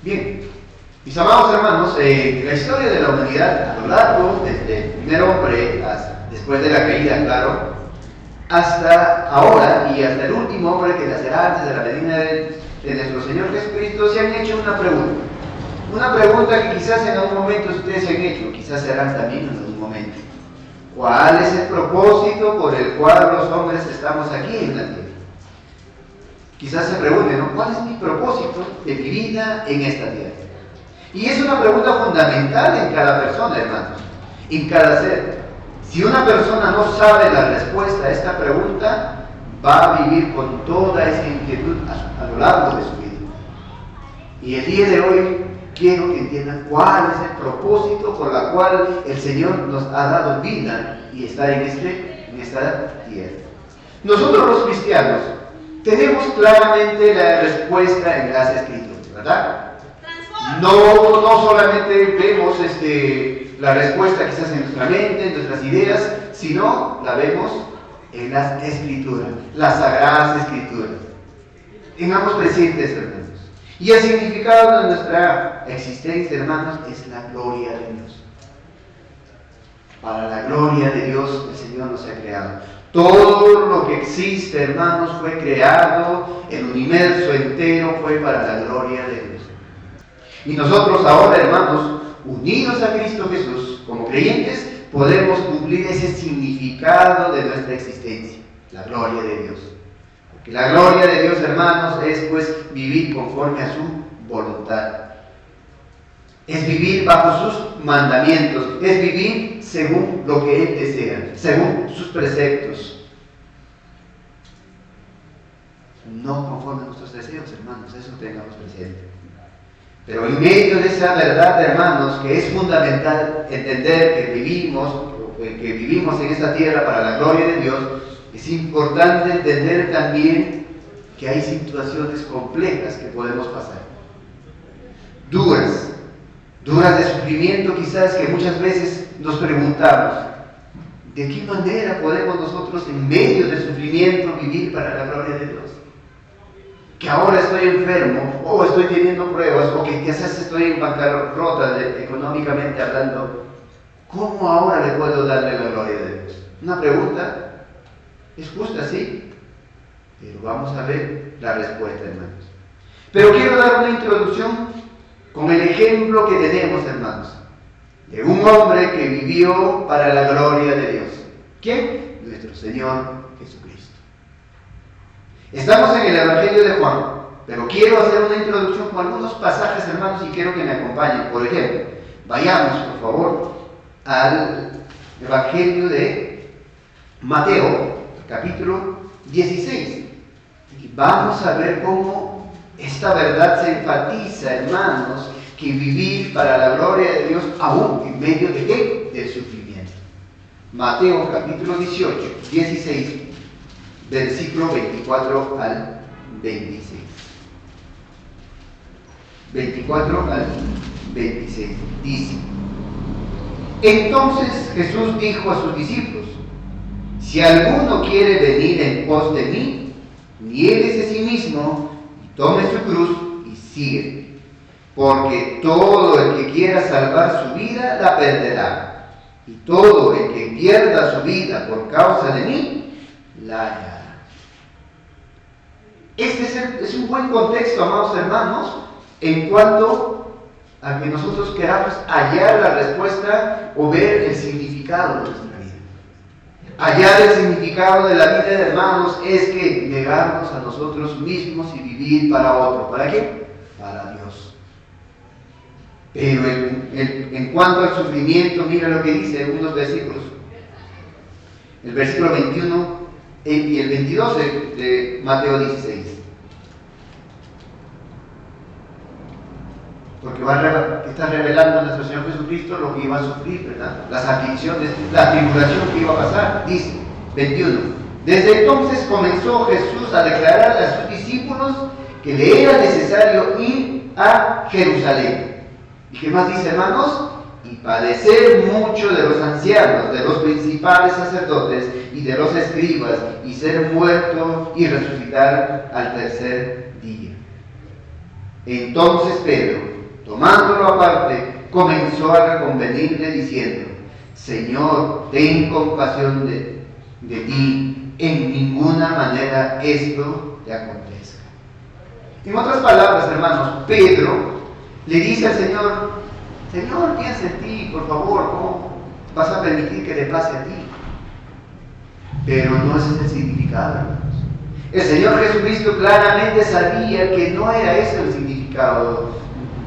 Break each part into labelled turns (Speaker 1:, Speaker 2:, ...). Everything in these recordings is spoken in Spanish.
Speaker 1: Bien, mis amados hermanos, la historia de la humanidad a lo largo, desde el primer hombre, después de la caída, claro, hasta ahora y hasta el último hombre que nacerá antes de la venida de nuestro Señor Jesucristo, se han hecho una pregunta. Una pregunta que quizás en algún momento ustedes se han hecho, quizás serán también en algún momento. ¿Cuál es el propósito por el cual los hombres estamos aquí en la tierra? Quizás se pregunten, ¿no? ¿Cuál es mi propósito de mi vida en esta tierra? Y es una pregunta fundamental en cada persona, hermanos, en cada ser. Si una persona no sabe la respuesta a esta pregunta, va a vivir con toda esa inquietud a lo largo de su vida. Y el día de hoy quiero que entiendan cuál es el propósito por el cual el Señor nos ha dado vida y estar en esta tierra. Nosotros los cristianos tenemos claramente la respuesta en las Escrituras, ¿verdad? No solamente vemos la respuesta quizás en nuestra mente, en nuestras ideas, sino la vemos en las Escrituras, las Sagradas Escrituras. Tengamos presentes, hermanos. Y el significado de nuestra existencia, hermanos, es la gloria de Dios. Para la gloria de Dios el Señor nos ha creado. Todo lo que existe, hermanos, fue creado, el universo entero fue para la gloria de Dios. Y nosotros ahora, hermanos, unidos a Cristo Jesús, como creyentes, podemos cumplir ese significado de nuestra existencia, la gloria de Dios. Porque la gloria de Dios, hermanos, es pues vivir conforme a su voluntad. Es vivir bajo sus mandamientos, es vivir según lo que Él desea, según sus preceptos. No conforme a nuestros deseos, hermanos, eso tengamos presente. Pero en medio de esa verdad, hermanos, que es fundamental entender que vivimos en esta tierra para la gloria de Dios, es importante entender también que hay situaciones complejas que podemos pasar. Duras de sufrimiento quizás, que muchas veces nos preguntamos, ¿de qué manera podemos nosotros en medio del sufrimiento vivir para la gloria de Dios? Que ahora estoy enfermo, o estoy teniendo pruebas, o que quizás estoy en bancarrota económicamente hablando. ¿Cómo ahora le puedo darle la gloria de Dios? Una pregunta, es justa, sí, pero vamos a ver la respuesta, hermanos. Pero quiero dar una introducción con el ejemplo que tenemos, hermanos, de un hombre que vivió para la gloria de Dios. ¿Quién? Nuestro Señor Jesucristo. Estamos en el Evangelio de Juan, pero quiero hacer una introducción con algunos pasajes, hermanos, y quiero que me acompañen. Por ejemplo, vayamos, por favor, al Evangelio de Mateo, capítulo 16. Y vamos a ver cómo esta verdad se enfatiza, hermanos, que vivir para la gloria de Dios aún en medio de ¿qué? Del sufrimiento. Mateo, capítulo 16, versículo 24 al 26. 24 al 26. Dice: Entonces Jesús dijo a sus discípulos: Si alguno quiere venir en pos de mí, niéguese a sí mismo, y tome su cruz y sígueme. Porque todo el que quiera salvar su vida, la perderá. Y todo el que pierda su vida por causa de mí, la hallará. Este es un buen contexto, amados hermanos, en cuanto a que nosotros queramos hallar la respuesta o ver el significado de nuestra vida. Hallar el significado de la vida, hermanos, es que negarnos a nosotros mismos y vivir para otro. ¿Para qué? Para Dios. Pero en cuanto al sufrimiento, mira lo que dice en unos versículos. El versículo 21 y el 22 de Mateo 16. Porque está revelando a nuestro Señor Jesucristo lo que iba a sufrir, ¿verdad? Las aflicciones, la tribulación que iba a pasar. Dice, 21. Desde entonces comenzó Jesús a declarar a sus discípulos que le era necesario ir a Jerusalén. ¿Y qué más dice, hermanos? Y padecer mucho de los ancianos, de los principales sacerdotes y de los escribas, y ser muerto y resucitar al tercer día. Entonces Pedro, tomándolo aparte, comenzó a reconvenirle diciendo: Señor, ten compasión de ti, en ninguna manera esto te acontezca. En otras palabras, hermanos, Pedro le dice al Señor: Señor, piensa en ti, por favor, ¿cómo vas a permitir que le pase a ti? Pero no ese es el significado, hermanos. El Señor Jesucristo claramente sabía que no era ese el significado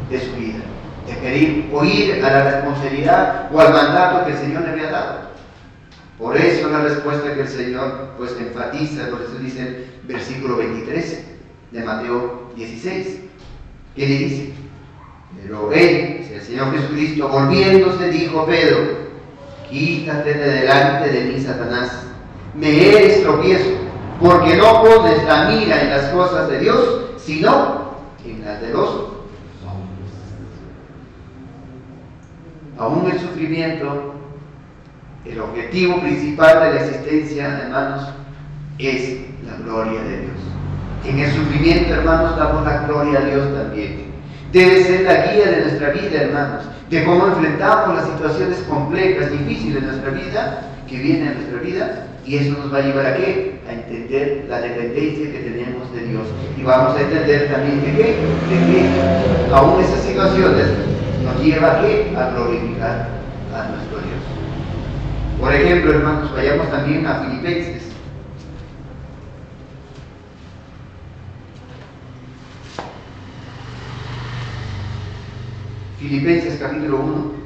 Speaker 1: de su vida, de querer oír a la responsabilidad o al mandato que el Señor le había dado. Por eso la respuesta que el Señor pues enfatiza, por eso dice el versículo 23 de Mateo 16, ¿qué le dice? Pero él, el Señor Jesucristo, volviéndose, dijo: Pedro, quítate de delante de mí, Satanás, me eres tropiezo, porque no pones la mira en las cosas de Dios, sino en las de los hombres. Aún el sufrimiento, el objetivo principal de la existencia, hermanos, es la gloria de Dios. En el sufrimiento, hermanos, damos la gloria a Dios también. Debe ser la guía de nuestra vida, hermanos, de cómo enfrentamos las situaciones complejas, difíciles de nuestra vida, que vienen a nuestra vida, y eso nos va a llevar a ¿qué? A entender la dependencia que tenemos de Dios. Y vamos a entender también de que aún esas situaciones nos lleva a ¿qué? A glorificar a nuestro Dios. Por ejemplo, hermanos, vayamos también a Filipenses. Filipenses capítulo 1.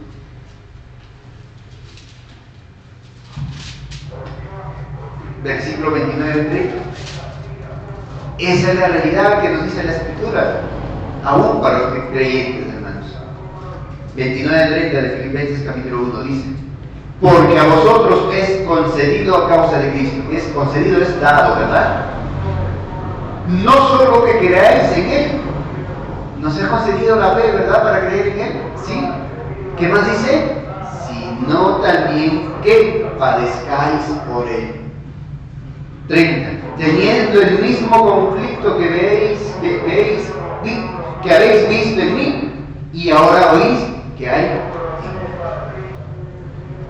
Speaker 1: Versículo 29 y 30. Esa es la realidad que nos dice la Escritura, aún para los creyentes, hermanos. 29 y 30 de Filipenses capítulo 1 dice: porque a vosotros es concedido a causa de Cristo. Es concedido, es dado, ¿verdad? No solo que creáis en Él. Nos ha concedido la fe, ¿verdad? Para creer en Él. ¿Sí? ¿Qué más dice? Sino también que padezcáis por Él. 30. Teniendo el mismo conflicto que habéis visto en mí, y ahora oís que hay en mí.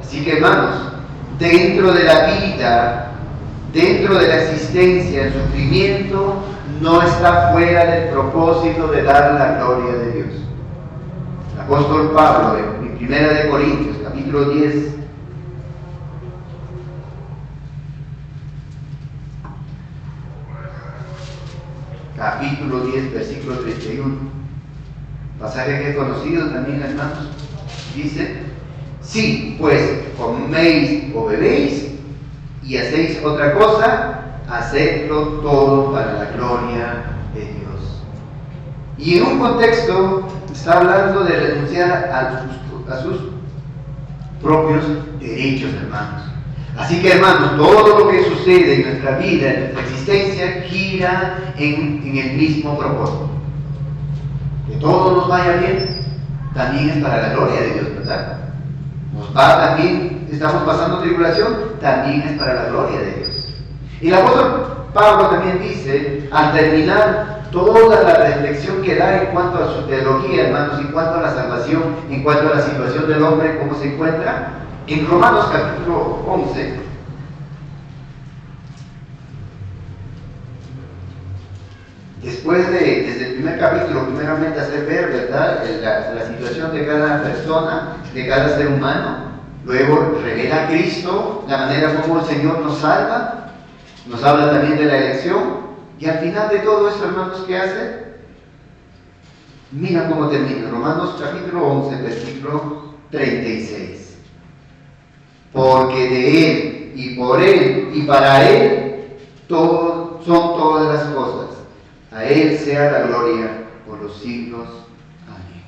Speaker 1: Así que, hermanos, dentro de la vida, dentro de la existencia, el sufrimiento no está fuera del propósito de dar la gloria de Dios. El apóstol Pablo, en 1 Corintios, capítulo 10, capítulo 10, versículo 31, pasaje que he conocido también, hermanos, dice: si pues coméis o bebéis y hacéis otra cosa, hacedlo todo para la gloria de Dios. Y en un contexto está hablando de renunciar a sus propios derechos, hermanos. Así que, hermanos, todo lo que sucede en nuestra vida, en nuestra existencia, gira en el mismo propósito. Que todo nos vaya bien, también es para la gloria de Dios, ¿verdad? Nos va también, estamos pasando tribulación, también es para la gloria de Dios. Y el apóstol Pablo también dice, al terminar toda la reflexión que da en cuanto a su teología, hermanos, en cuanto a la salvación, en cuanto a la situación del hombre, cómo se encuentra, en Romanos capítulo 11, después desde el primer capítulo, primeramente hacer ver, ¿verdad?, la situación de cada persona, de cada ser humano. Luego revela a Cristo, la manera como el Señor nos salva, nos habla también de la elección, y al final de todo eso, hermanos, ¿qué hace? Mira cómo termina, Romanos capítulo 11, versículo 36. Porque de Él, y por Él, y para Él, son todas las cosas. A Él sea la gloria por los siglos. Amén.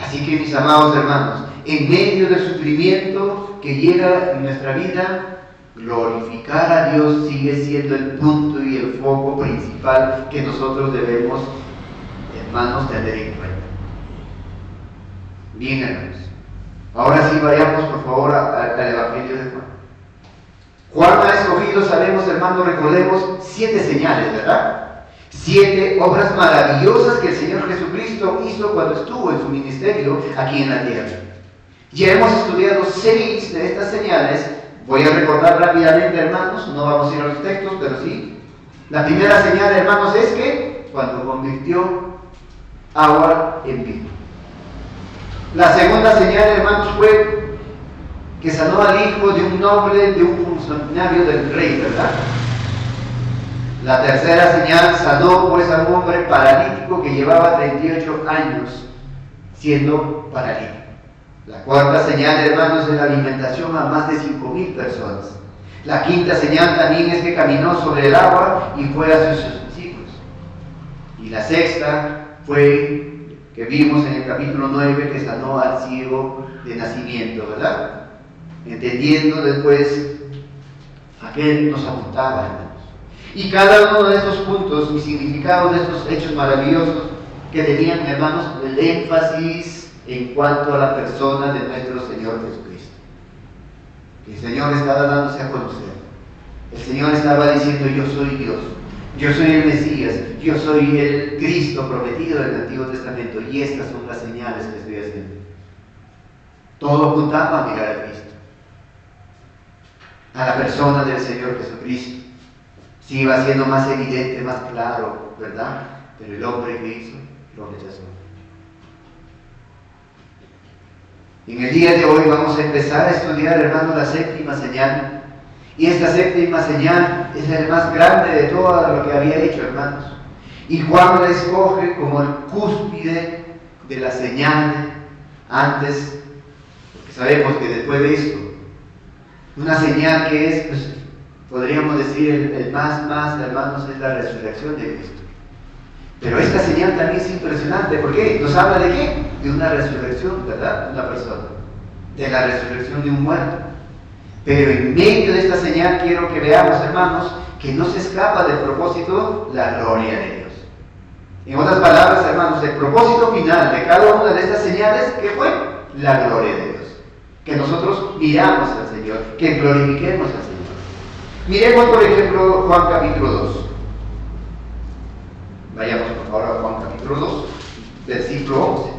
Speaker 1: Así que, mis amados hermanos, en medio del sufrimiento que llega en nuestra vida, glorificar a Dios sigue siendo el punto y el foco principal que nosotros debemos, hermanos, tener en cuenta. Bien, hermanos. Ahora sí, vayamos por favor al Evangelio de Juan. Juan ha escogido, sabemos, hermanos, recordemos 7 señales, ¿verdad? 7 obras maravillosas que el Señor Jesucristo hizo cuando estuvo en su ministerio aquí en la tierra. Ya hemos estudiado 6 de estas señales. Voy a recordar rápidamente, hermanos, no vamos a ir a los textos, pero sí. La primera señal, hermanos, es que cuando convirtió agua en vino. La segunda señal, hermanos, fue que sanó al hijo de un noble, de un funcionario del rey, ¿verdad? La tercera señal, sanó pues a un hombre paralítico que llevaba 38 años siendo paralítico. La cuarta señal, hermanos, es la alimentación a más de 5,000 personas. La quinta señal también es que caminó sobre el agua y fue a sus discípulos. Y la sexta fue que vimos en el capítulo 9 que sanó al ciego de nacimiento, ¿verdad? Entendiendo después a qué nos apuntaba, hermanos. Y cada uno de estos puntos y significados de estos hechos maravillosos que tenían, hermanos, el énfasis en cuanto a la persona de nuestro Señor Jesucristo. El Señor estaba dándose a conocer. El Señor estaba diciendo: yo soy Dios, yo soy el Mesías, yo soy el Cristo prometido del Antiguo Testamento, y estas son las señales que estoy haciendo. Todo apuntaba a mirar a Cristo, a la persona del Señor Jesucristo. Sí, iba siendo más evidente, más claro, ¿verdad? Pero el hombre que hizo lo rechazó. En el día de hoy vamos a empezar a estudiar, hermano, la séptima señal. Y esta séptima señal es el más grande de todo lo que había hecho, hermanos. Y Juan la escoge como el cúspide de la señal antes, porque sabemos que después de esto, una señal que es, pues, podríamos decir, el más, hermanos, es la resurrección de Cristo. Pero esta señal también es impresionante. ¿Por qué? Nos habla de qué? De una resurrección, ¿verdad? De una persona. De la resurrección de un muerto. Pero en medio de esta señal quiero que veamos, hermanos, que no se escapa del propósito la gloria de Dios. En otras palabras, hermanos, el propósito final de cada una de estas señales, ¿qué fue? La gloria de Dios. Que nosotros miramos al Señor, que glorifiquemos al Señor. Miremos, por ejemplo, Juan capítulo 2. Vayamos por favor a Juan capítulo 2, versículo 11.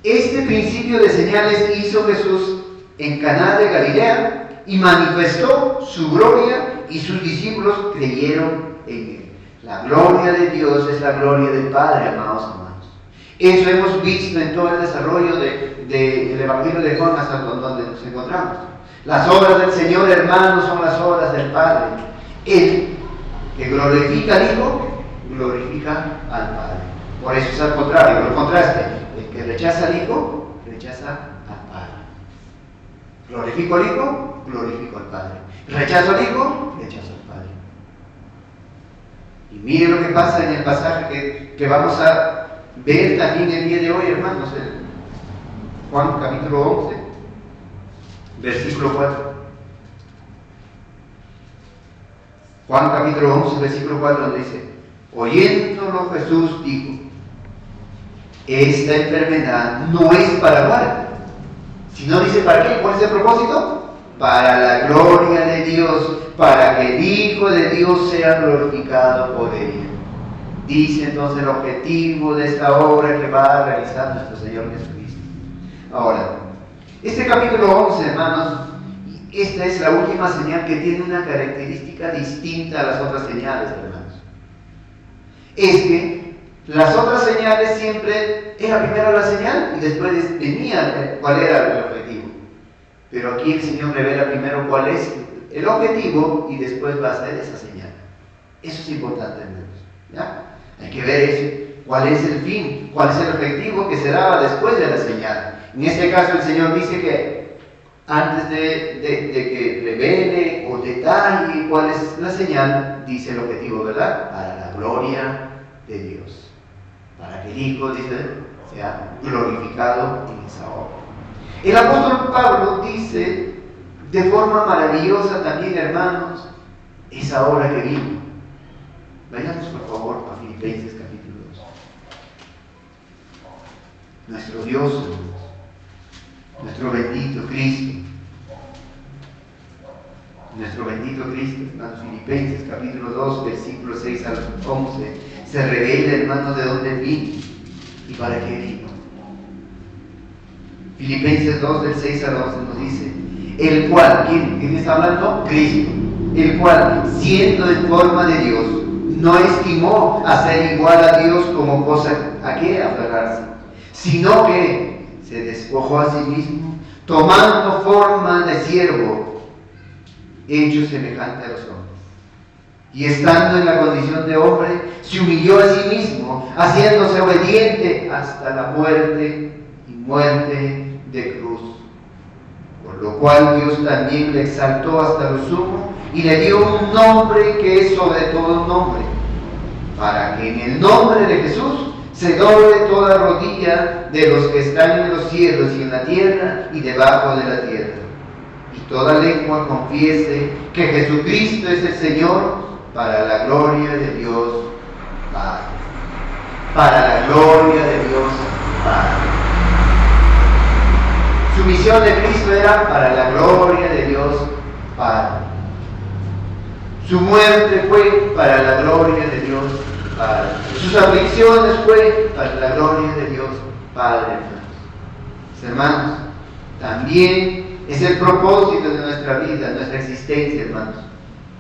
Speaker 1: Este principio de señales hizo Jesús en Caná de Galilea y manifestó su gloria, y sus discípulos creyeron en él. La gloria de Dios es la gloria del Padre, amados hermanos. Eso hemos visto en todo el desarrollo del Evangelio de Juan hasta donde nos encontramos. Las obras del Señor, hermanos, son las obras del Padre. Él que glorifica al Hijo, glorifica al Padre. Por eso es al contrario, el contraste. El que rechaza al Hijo, rechaza al Padre. Glorifico al Hijo, glorifico al Padre. Rechazo al Hijo, rechazo al Padre. Y mire lo que pasa en el pasaje que vamos a ver también el día de hoy, hermanos, en Juan capítulo 11, versículo 4. Juan capítulo 11, versículo 4, donde dice: oyéndolo Jesús dijo: esta enfermedad no es para muerte, sino, dice, ¿para qué? ¿Cuál es el propósito? Para la gloria de Dios, para que el Hijo de Dios sea glorificado por ella. Dice entonces el objetivo de esta obra que va a realizar nuestro Señor Jesucristo. Ahora, este capítulo 11, hermanos, esta es la última señal que tiene una característica distinta a las otras señales, hermanos. Es que las otras señales siempre era primero la señal y después venía cuál era el objetivo. Pero aquí el Señor revela primero cuál es el objetivo y después va a ser esa señal. Eso es importante, hermanos. ¿Ya? Hay que ver eso. ¿Cuál es el fin? ¿Cuál es el objetivo que se daba después de la señal? En este caso el Señor dice que antes de que revele o detalle cuál es la señal, dice el objetivo, ¿verdad? Para la gloria de Dios. Para que el Hijo, dice, sea glorificado en esa obra. El apóstol Pablo dice de forma maravillosa también, hermanos, esa obra que vino. Vayamos por favor a Filipenses capítulo 2. nuestro Dios, nuestro bendito Cristo. Nuestro bendito Cristo, hermanos. Filipenses capítulo 2, versículos 6 al 11, se revela, hermanos, de dónde vino y para qué vino. Filipenses 2, del 6 al 11 nos dice: el cual, ¿quién está hablando? Cristo. El cual, siendo en forma de Dios, no estimó a ser igual a Dios como cosa a qué aferrarse, sino que se despojó a sí mismo, tomando forma de siervo, hecho semejante a los hombres. Y estando en la condición de hombre, se humilló a sí mismo, haciéndose obediente hasta la muerte y muerte de cruz. Por lo cual Dios también le exaltó hasta lo sumo y le dio un nombre que es sobre todo nombre, para que en el nombre de Jesús se doble toda rodilla de los que están en los cielos y en la tierra y debajo de la tierra, y toda lengua confiese que Jesucristo es el Señor, para la gloria de Dios Padre. Para la gloria de Dios Padre. Su misión de Cristo era para la gloria de Dios Padre. Su muerte fue para la gloria de Dios Padre. Sus aflicciones fue para la gloria de Dios Padre. Hermanos, también es el propósito de nuestra vida, nuestra existencia, hermanos.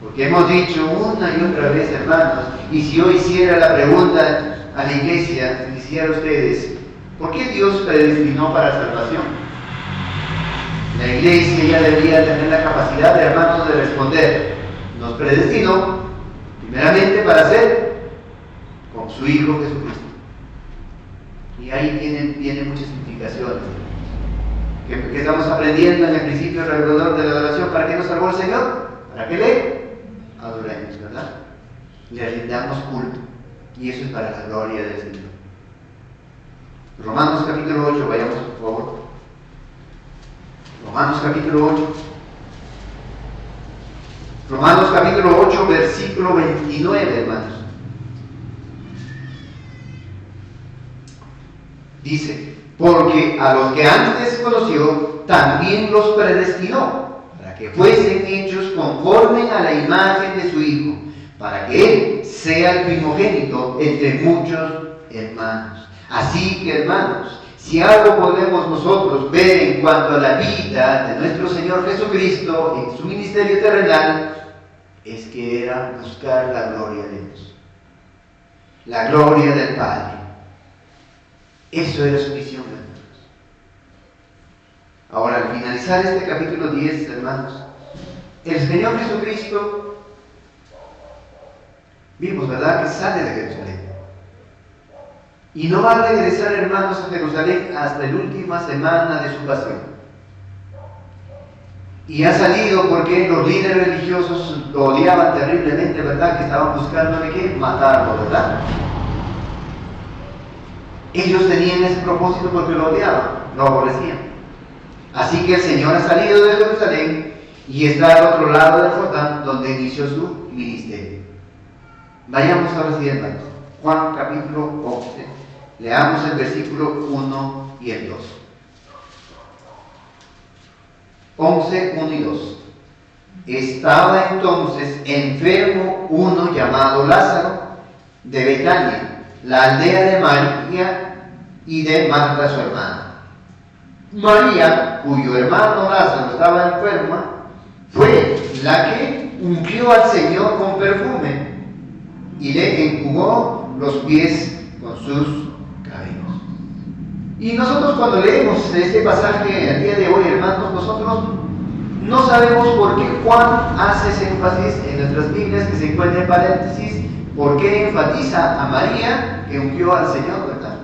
Speaker 1: Porque hemos dicho una y otra vez, hermanos, y si yo hiciera la pregunta a la iglesia, les hiciera a ustedes, ¿por qué Dios predestinó para salvación? La iglesia ya debería tener la capacidad, hermanos, de responder: nos predestinó primeramente para ser con su Hijo Jesucristo. Y ahí tiene muchas implicaciones que estamos aprendiendo en el principio regulador de la adoración. ¿Para qué nos salvó el Señor? Para que le adoremos, ¿verdad? Le rindamos culto, y eso es para la gloria del Señor. Romanos capítulo 8, vayamos por favor. Romanos capítulo 8. Romanos capítulo 8, versículo 29, hermanos. Dice: porque a los que antes conoció, también los predestinó, para que fuesen hechos conforme a la imagen de su Hijo, para que Él sea el primogénito entre muchos hermanos. Así que, hermanos, si algo podemos nosotros ver en cuanto a la vida de nuestro Señor Jesucristo en su ministerio terrenal, es que era buscar la gloria de Dios, la gloria del Padre. Eso era su misión, hermanos. Ahora, al finalizar este capítulo 10, hermanos, el Señor Jesucristo, vimos, ¿verdad?, que sale de Jerusalén. Y no va a regresar, hermanos, a Jerusalén hasta la última semana de su pasión. Y ha salido porque los líderes religiosos lo odiaban terriblemente, ¿verdad?, que estaban buscando de qué, matarlo, ¿verdad? Ellos tenían ese propósito porque lo odiaban, lo aborrecían. Así que el Señor ha salido de Jerusalén y está al otro lado del Jordán, donde inició su ministerio. Vayamos ahora sí, hermanos. Juan capítulo 11. Leamos el versículo 1 y el 2. 11, 1 y 2. Estaba entonces enfermo uno llamado Lázaro de Betania, la aldea de María y de Marta su hermana. María, cuyo hermano Lázaro estaba enferma, fue la que ungió al Señor con perfume y le enjugó los pies con sus cabellos. Y nosotros, cuando leemos este pasaje el día de hoy, hermanos, nosotros no sabemos por qué Juan hace ese énfasis en nuestras Biblias, que se encuentra en paréntesis, por qué enfatiza a María que ungió al Señor, ¿verdad?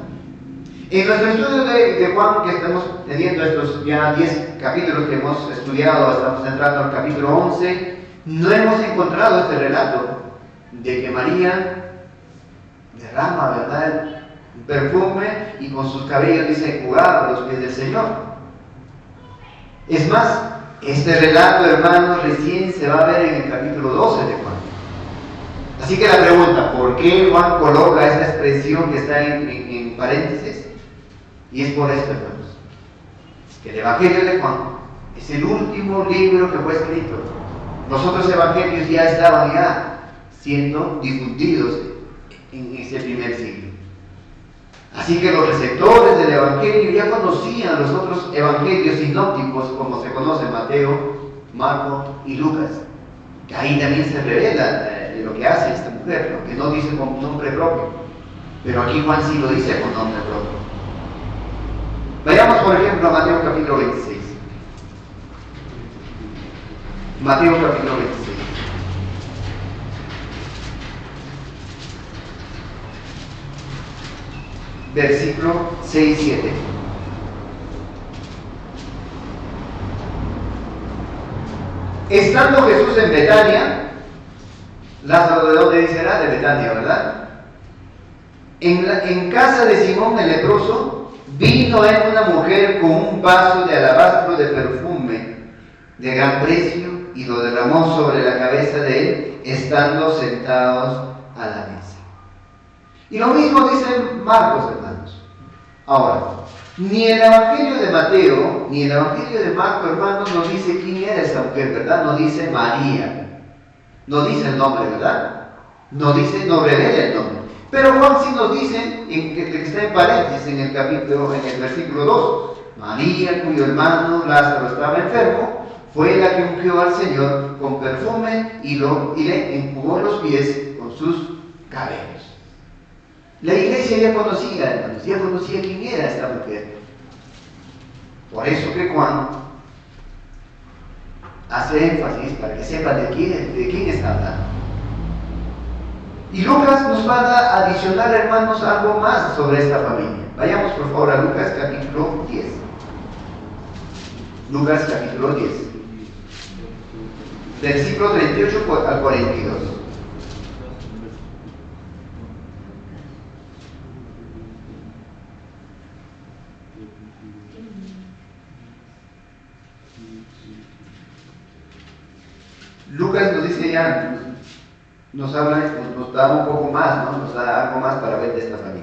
Speaker 1: En nuestro estudio de Juan, que estamos teniendo estos ya 10 capítulos que hemos estudiado, estamos entrando al capítulo 11, no hemos encontrado este relato de que María derrama, ¿verdad?, un perfume y con sus cabellos dice enjugar los pies del Señor. Es más, este relato, hermanos, recién se va a ver en el capítulo 12 de Juan. Así que la pregunta, ¿por qué Juan coloca esta expresión que está en paréntesis? Y es por esto, hermanos, que el Evangelio de Juan es el último libro que fue escrito. Los otros evangelios ya estaban siendo difundidos en ese primer siglo. Así que los receptores del Evangelio ya conocían los otros evangelios sinópticos, como se conoce Mateo, Marco y Lucas. Que ahí también se revela lo que hace esta mujer, lo que no dice con nombre propio. Pero aquí Juan sí lo dice con nombre propio. Vayamos, por ejemplo, a Mateo capítulo 26. Mateo capítulo 26. Versículo 6 y 7. Estando Jesús en Betania, Lázaro, ¿de dónde dice era? De Betania, ¿verdad? En casa de Simón el leproso, vino él una mujer con un vaso de alabastro de perfume de gran precio y lo derramó sobre la cabeza de él, estando sentados a la mesa. Y lo mismo dice Marcos, hermanos. Ahora, ni el Evangelio de Mateo, ni el Evangelio de Marcos, hermanos, nos dice quién era esta mujer, ¿verdad? No dice María. No dice el nombre, ¿verdad? No revela el nombre. Pero Juan sí nos dice, que está en paréntesis en el capítulo, en el versículo 2, María, cuyo hermano Lázaro estaba enfermo, fue la que ungió al Señor con perfume y le enjugó los pies con sus cabellos. La iglesia ya conocía, hermanos, ya conocía quién era esta mujer. Por eso que Juan hace énfasis para que sepan de quién está hablando. Y Lucas nos va a adicionar, hermanos, algo más sobre esta familia. Vayamos por favor a Lucas capítulo 10. Lucas capítulo 10. Versículo 38 al 42. Lucas nos dice ya, nos da un poco más, ¿no? Nos da algo más para ver de esta familia.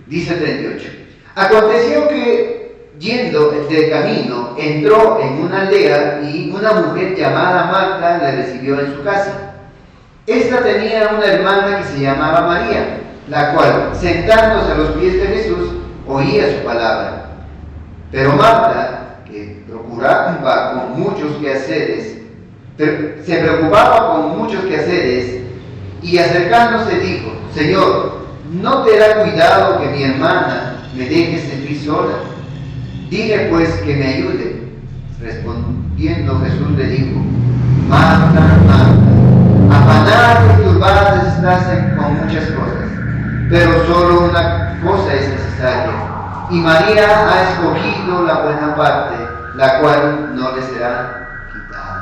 Speaker 1: Dice 38. Aconteció que, yendo de camino, entró en una aldea y una mujer llamada Marta le recibió en su casa. Esta tenía una hermana que se llamaba María, la cual, sentándose a los pies de Jesús, oía su palabra. Pero Marta, que se preocupaba con muchos quehaceres, y acercándose dijo: Señor, ¿no te da cuidado que mi hermana me deje servir sola? Dile pues que me ayude. Respondiendo Jesús le dijo: Marta, Marta, afanada y turbada estás con muchas cosas, pero solo una cosa es necesaria, y María ha escogido la buena parte, la cual no le será quitada.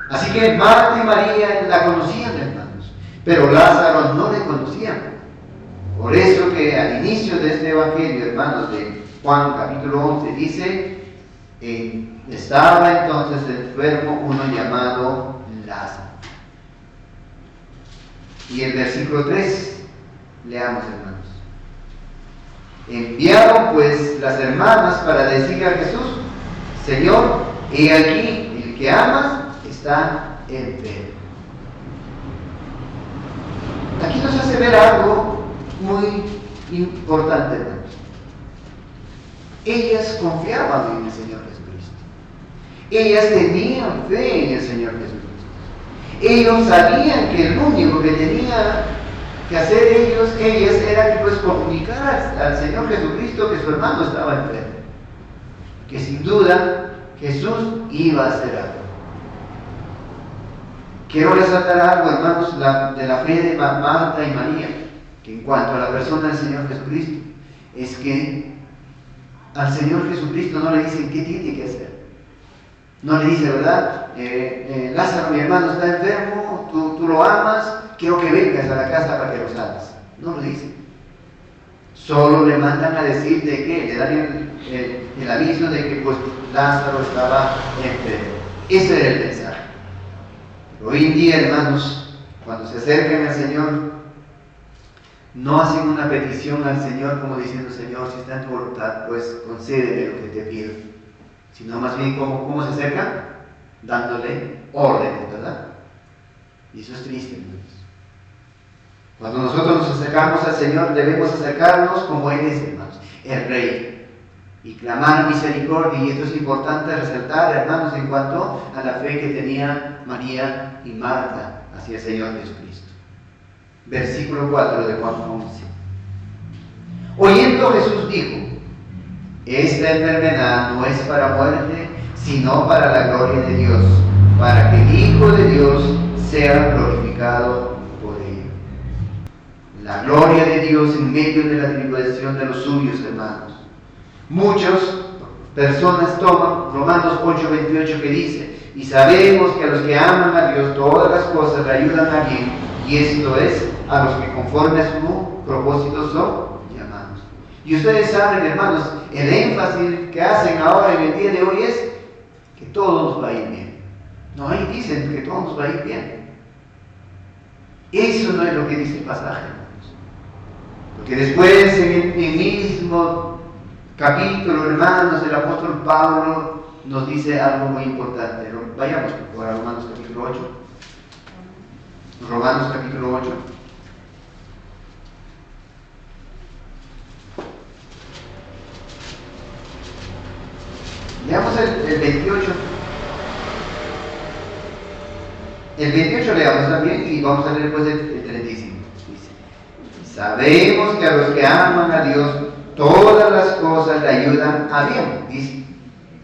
Speaker 1: Así que Marta y María la conocían, hermanos, pero Lázaro no le conocían. Por eso que al inicio de este evangelio, hermanos, de Juan capítulo 11, dice: estaba entonces enfermo uno llamado Lázaro. Y el versículo 3, leamos, hermanos. Enviaron pues las hermanas para decirle a Jesús: Señor, he aquí, el que amas está enfermo. Aquí nos hace ver algo muy importante, hermanos. Ellas confiaban en el Señor Jesucristo. Ellas tenían fe en el Señor Jesucristo. Ellos sabían que el único que tenía que hacer ellas era pues comunicar al Señor Jesucristo que su hermano estaba enfermo. Que sin duda Jesús iba a hacer algo. Quiero resaltar algo, hermanos, de la fe de Marta y María, que en cuanto a la persona del Señor Jesucristo, es que al Señor Jesucristo no le dicen qué tiene que hacer. No le dice, ¿verdad? Lázaro, mi hermano, está enfermo, tú lo amas, quiero que vengas a la casa para que lo salves. No lo dicen. Solo le mandan a decir de que, le dan el aviso de que pues Lázaro estaba enfermo. Ese era el mensaje. Hoy en día, hermanos, cuando se acercan al Señor, no hacen una petición al Señor como diciendo, Señor, si está en tu voluntad, pues concédeme lo que te pido. Sino más bien, ¿cómo se acercan? Dándole órdenes, ¿verdad? Y eso es triste, hermanos. Cuando nosotros nos acercamos al Señor, debemos acercarnos como Él es, hermanos, el Rey, y clamar misericordia. Y esto es importante resaltar, hermanos, en cuanto a la fe que tenía María y Marta hacia el Señor Jesucristo. Versículo 4 de Juan 11. Oyendo Jesús dijo, esta enfermedad no es para muerte, sino para la gloria de Dios, para que el Hijo de Dios sea glorificado por ella. La gloria de Dios en medio de la tribulación de los suyos, hermanos. Muchas personas toman Romanos 8:28 que dice, y sabemos que a los que aman a Dios todas las cosas le ayudan a bien, y esto es, a los que conforme a su propósito son llamados. Y ustedes saben, hermanos, el énfasis que hacen ahora en el día de hoy es que todo nos va a ir bien. No, ahí dicen que todo nos va a ir bien. Eso no es lo que dice el pasaje, hermanos. Porque después, en el mismo capítulo, hermanos, el apóstol Pablo nos dice algo muy importante. Vayamos por Romanos capítulo 8. Romanos capítulo 8. Leamos el 28. El 28 leamos también y vamos a leer después el 35. Dice, sabemos que a los que aman a Dios todas las cosas le ayudan a bien. Dice,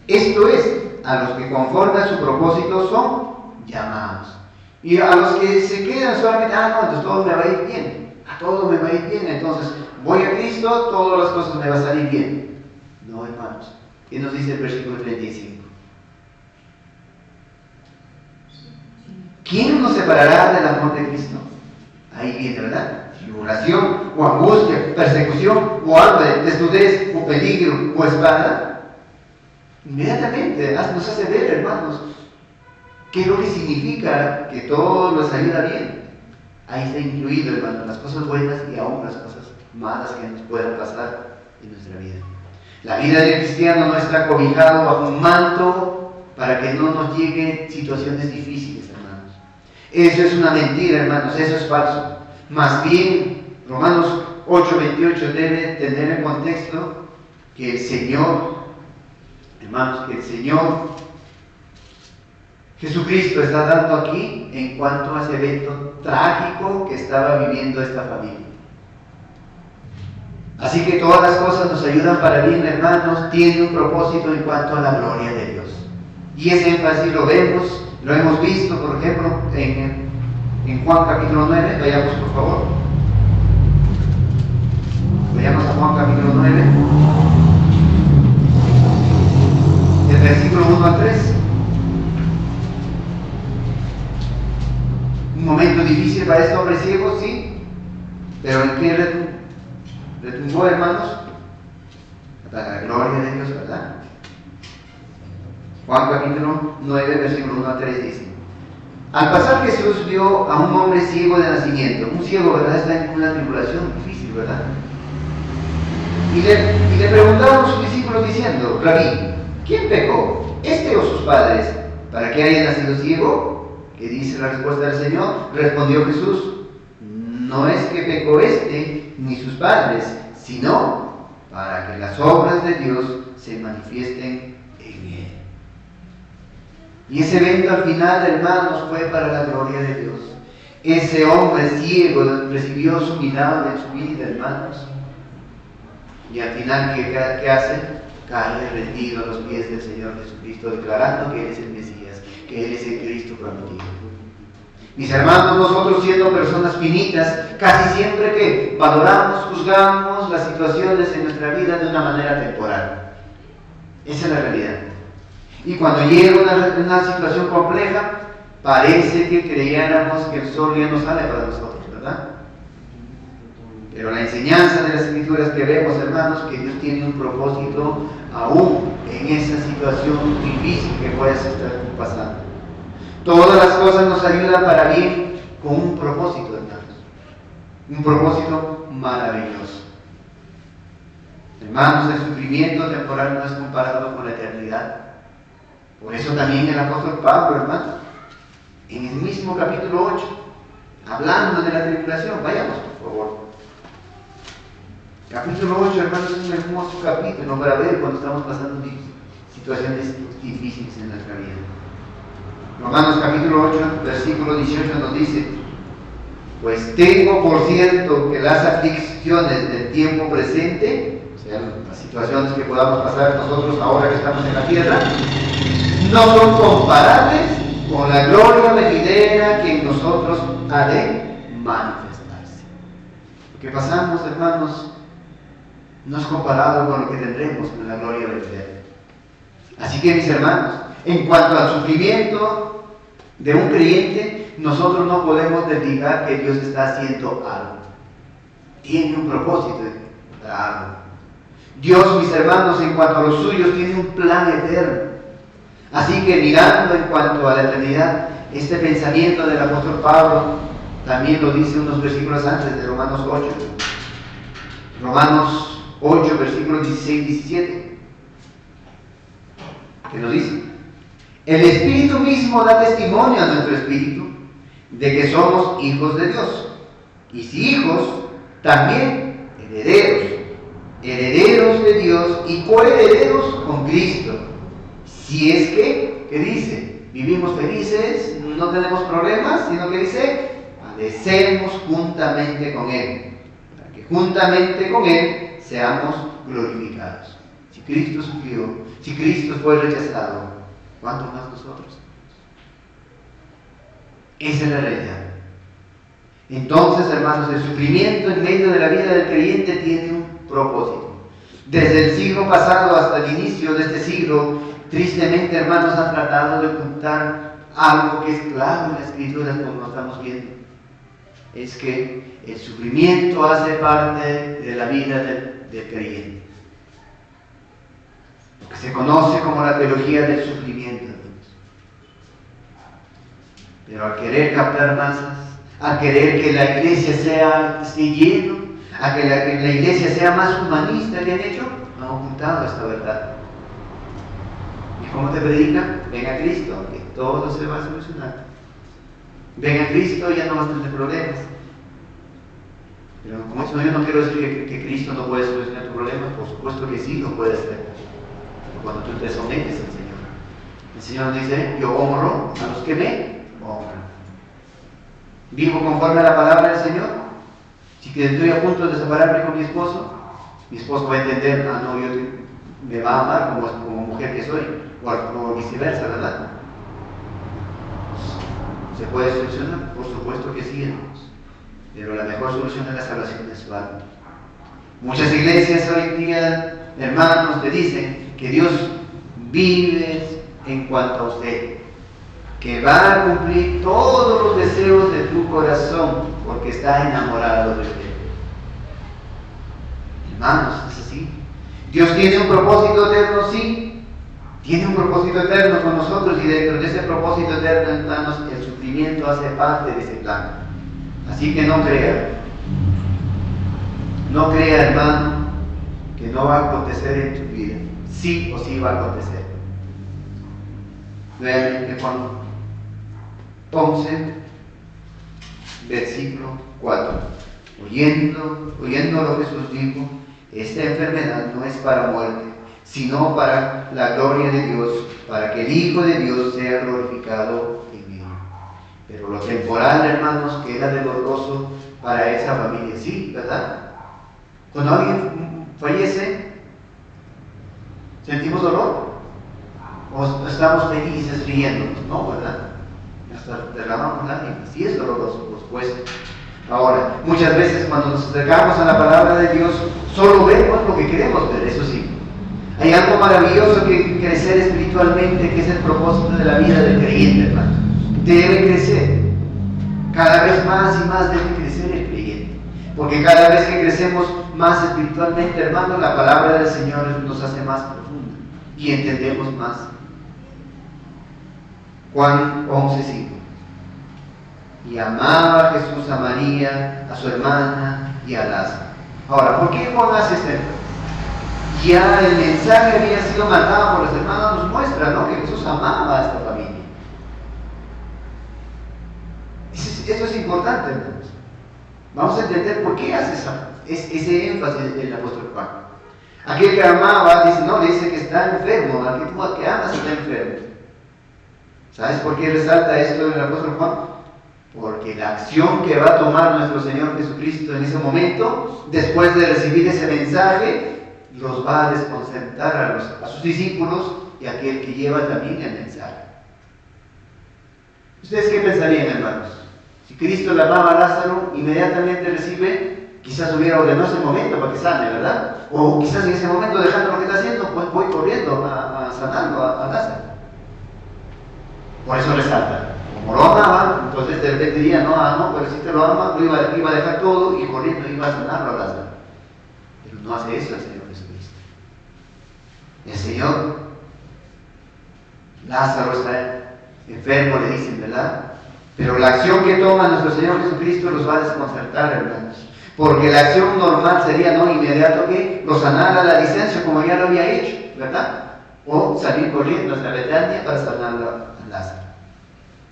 Speaker 1: esto es, a los que conforme a su propósito son llamados. Y a los que se quedan solamente, no, entonces todo me va a ir bien. A todo me va a ir bien. Entonces voy a Cristo, todas las cosas me van a salir bien. No, hermanos. ¿Qué nos dice el versículo 35? ¿Quién nos separará del amor de Cristo? Ahí viene, ¿verdad? Tribulación, o angustia, persecución, o hambre, desnudez, o peligro, o espada. Inmediatamente nos hace ver, hermanos, qué es lo que significa que todo nos ayuda bien. Ahí está incluido, hermanos, las cosas buenas y aún las cosas malas que nos puedan pasar en nuestra vida. La vida del cristiano no está cobijado bajo un manto para que no nos lleguen situaciones difíciles, hermanos. Eso es una mentira, hermanos, eso es falso. Más bien, Romanos 8:28 debe tener en contexto que el Señor, hermanos, que el Señor Jesucristo está dando aquí en cuanto a ese evento trágico que estaba viviendo esta familia. Así que todas las cosas nos ayudan para bien, hermanos, tiene un propósito en cuanto a la gloria de Dios. Y ese énfasis lo vemos, lo hemos visto, por ejemplo, en Juan capítulo 9, vayamos por favor. Vayamos a Juan capítulo 9, del versículo 1 al 3. Un momento difícil para este hombre ciego, sí, pero ¿en qué retumbó, hermanos? Para la gloria de Dios, ¿verdad? Juan capítulo 9, versículo 1 a 3 dice: al pasar Jesús vio a un hombre ciego de nacimiento. Un ciego, ¿verdad? Está en una tribulación difícil, ¿verdad? Y le preguntaron sus discípulos diciendo: Rabí, ¿quién pecó, este o sus padres, para que haya nacido ciego? ¿Qué dice la respuesta del Señor? Respondió Jesús: no es que pecó este ni sus padres, sino para que las obras de Dios se manifiesten en él. Y ese evento al final, hermanos, fue para la gloria de Dios. Ese hombre ciego recibió su mirada en su vida, hermanos. Y al final, ¿qué hace? Cae rendido a los pies del Señor Jesucristo, declarando que Él es el Mesías, que Él es el Cristo prometido. Mis hermanos, nosotros siendo personas finitas, casi siempre que valoramos, juzgamos las situaciones en nuestra vida de una manera temporal. Esa es la realidad. Y cuando llega una situación compleja, parece que creyéramos que el sol ya no sale para nosotros, ¿verdad? Pero la enseñanza de las Escrituras que vemos, hermanos, que Dios tiene un propósito aún en esa situación difícil que puedas estar pasando. Todas las cosas nos ayudan para bien con un propósito, hermanos. Un propósito maravilloso. Hermanos, el sufrimiento temporal no es comparado con la eternidad. Por eso también el apóstol Pablo, hermanos, en el mismo capítulo 8, hablando de la tribulación, vayamos por favor. Capítulo 8, hermanos, es un hermoso capítulo para ver cuando estamos pasando situaciones difíciles en nuestra vida. Romanos capítulo 8, versículo 18 nos dice: pues tengo por cierto que las aflicciones del tiempo presente, o sea, las situaciones que podamos pasar nosotros ahora que estamos en la tierra, no son comparables con la gloria venidera que en nosotros ha de manifestarse. Lo que pasamos, hermanos, no es comparado con lo que tendremos en la gloria venidera. Así que, mis hermanos, en cuanto al sufrimiento de un creyente, nosotros no podemos desligar que Dios está haciendo algo. Tiene un propósito para algo. Dios, mis hermanos, en cuanto a los suyos, tiene un plan eterno. Así que mirando en cuanto a la eternidad, este pensamiento del apóstol Pablo también lo dice unos versículos antes de Romanos 8. Romanos 8, versículos 16 y 17. Que nos dice: el Espíritu mismo da testimonio a nuestro espíritu de que somos hijos de Dios. Y si hijos, también herederos, herederos de Dios y coherederos con Cristo. Si es que, ¿qué dice? Vivimos felices, no tenemos problemas, sino que dice, padecemos juntamente con Él, para que juntamente con Él seamos glorificados. Si Cristo sufrió, si Cristo fue rechazado, ¿cuánto más nosotros? Esa es la realidad. Entonces, hermanos, el sufrimiento en medio de la vida del creyente tiene un propósito. Desde el siglo pasado hasta el inicio de este siglo, tristemente, hermanos, han tratado de ocultar algo que es claro en la Escritura, como lo estamos viendo. Es que el sufrimiento hace parte de la vida del creyente. Lo que se conoce como la teología del sufrimiento. Pero al querer captar masas, al querer que la iglesia esté lleno, a que la iglesia sea más humanista, ¿qué han hecho? Han ocultado esta verdad. ¿Y cómo te predican? Ven a Cristo, que todo se va a solucionar. Ven a Cristo, ya no vas a tener problemas. Pero como eso, yo no quiero decir que Cristo no puede solucionar tu problema, por supuesto que sí lo puede hacer. Pero cuando tú te sometes al Señor, el Señor nos dice: yo honro a los que me honran. Vivo conforme a la palabra del Señor. Si estoy a punto de separarme con mi esposo va a entender: ah, no, me va a amar como mujer que soy, o viceversa, ¿verdad? ¿Se puede solucionar? Por supuesto que sí, hermanos. Pero la mejor solución es la salvación de su alma. Muchas iglesias hoy en día, hermanos, te dicen que Dios vive en cuanto a usted, que va a cumplir todos los deseos de tu corazón porque está enamorado de usted. Hermanos, es así. Dios tiene un propósito eterno, sí. Tiene un propósito eterno con nosotros, y dentro de ese propósito eterno, hermanos, el sufrimiento hace parte de ese plan. Así que no crea, hermano, que no va a acontecer en tu vida. Sí o sí va a acontecer. Nuevamente, Juan 11, versículo 4. Oyéndolo Jesús dijo: esta enfermedad no es para muerte, sino para la gloria de Dios, para que el Hijo de Dios sea glorificado en él. Pero lo temporal, hermanos, queda doloroso para esa familia, sí, ¿verdad? Cuando alguien fallece, ¿sentimos dolor? ¿O estamos felices riéndonos? No, ¿verdad? Hasta derramamos lágrimas. Sí es doloroso, por supuesto. Ahora, muchas veces cuando nos acercamos a la palabra de Dios, solo vemos lo que queremos ver, eso sí. Hay algo maravilloso que crecer espiritualmente, que es el propósito de la vida del creyente, hermano. Debe crecer. Cada vez más y más debe crecer el creyente. Porque cada vez que crecemos más espiritualmente, hermano, la palabra del Señor nos hace más profunda y entendemos más. Juan 11:5. Y amaba a Jesús, a María, a su hermana y a Lázaro. Ahora, ¿por qué Juan hace esto? Ya el mensaje había sido mandado por los hermanos, nos muestra, ¿no?, que Jesús amaba a esta familia. Esto es importante, hermanos. Vamos a entender por qué hace ese énfasis el apóstol Juan. Aquel que amaba, dice, no, dice que está enfermo, aquel que amas está enfermo. ¿Sabes por qué resalta esto el apóstol Juan? Porque la acción que va a tomar nuestro Señor Jesucristo en ese momento, después de recibir ese mensaje, los va a desconcertar a sus discípulos y a aquel que lleva también el mensaje. ¿Ustedes qué pensarían, hermanos? Si Cristo le amaba a Lázaro, inmediatamente recibe, quizás hubiera ordenado ese momento para que sane, ¿verdad? O quizás en ese momento, dejando lo que está haciendo, pues voy corriendo a sanarlo a Lázaro. Por eso resalta. Como lo amaba, entonces de repente diría, no, pero si te lo ama, lo iba a dejar todo y corriendo iba a sanarlo a Lázaro. Pero no hace eso el Señor Jesucristo. El Señor, Lázaro está enfermo, le dicen, ¿verdad? Pero la acción que toma nuestro Señor Jesucristo los va a desconcertar, hermanos. Porque la acción normal sería, no inmediato, que lo sanara a la distancia como ya lo había hecho, ¿verdad? O salir corriendo hasta Betania para sanarlo a Lázaro.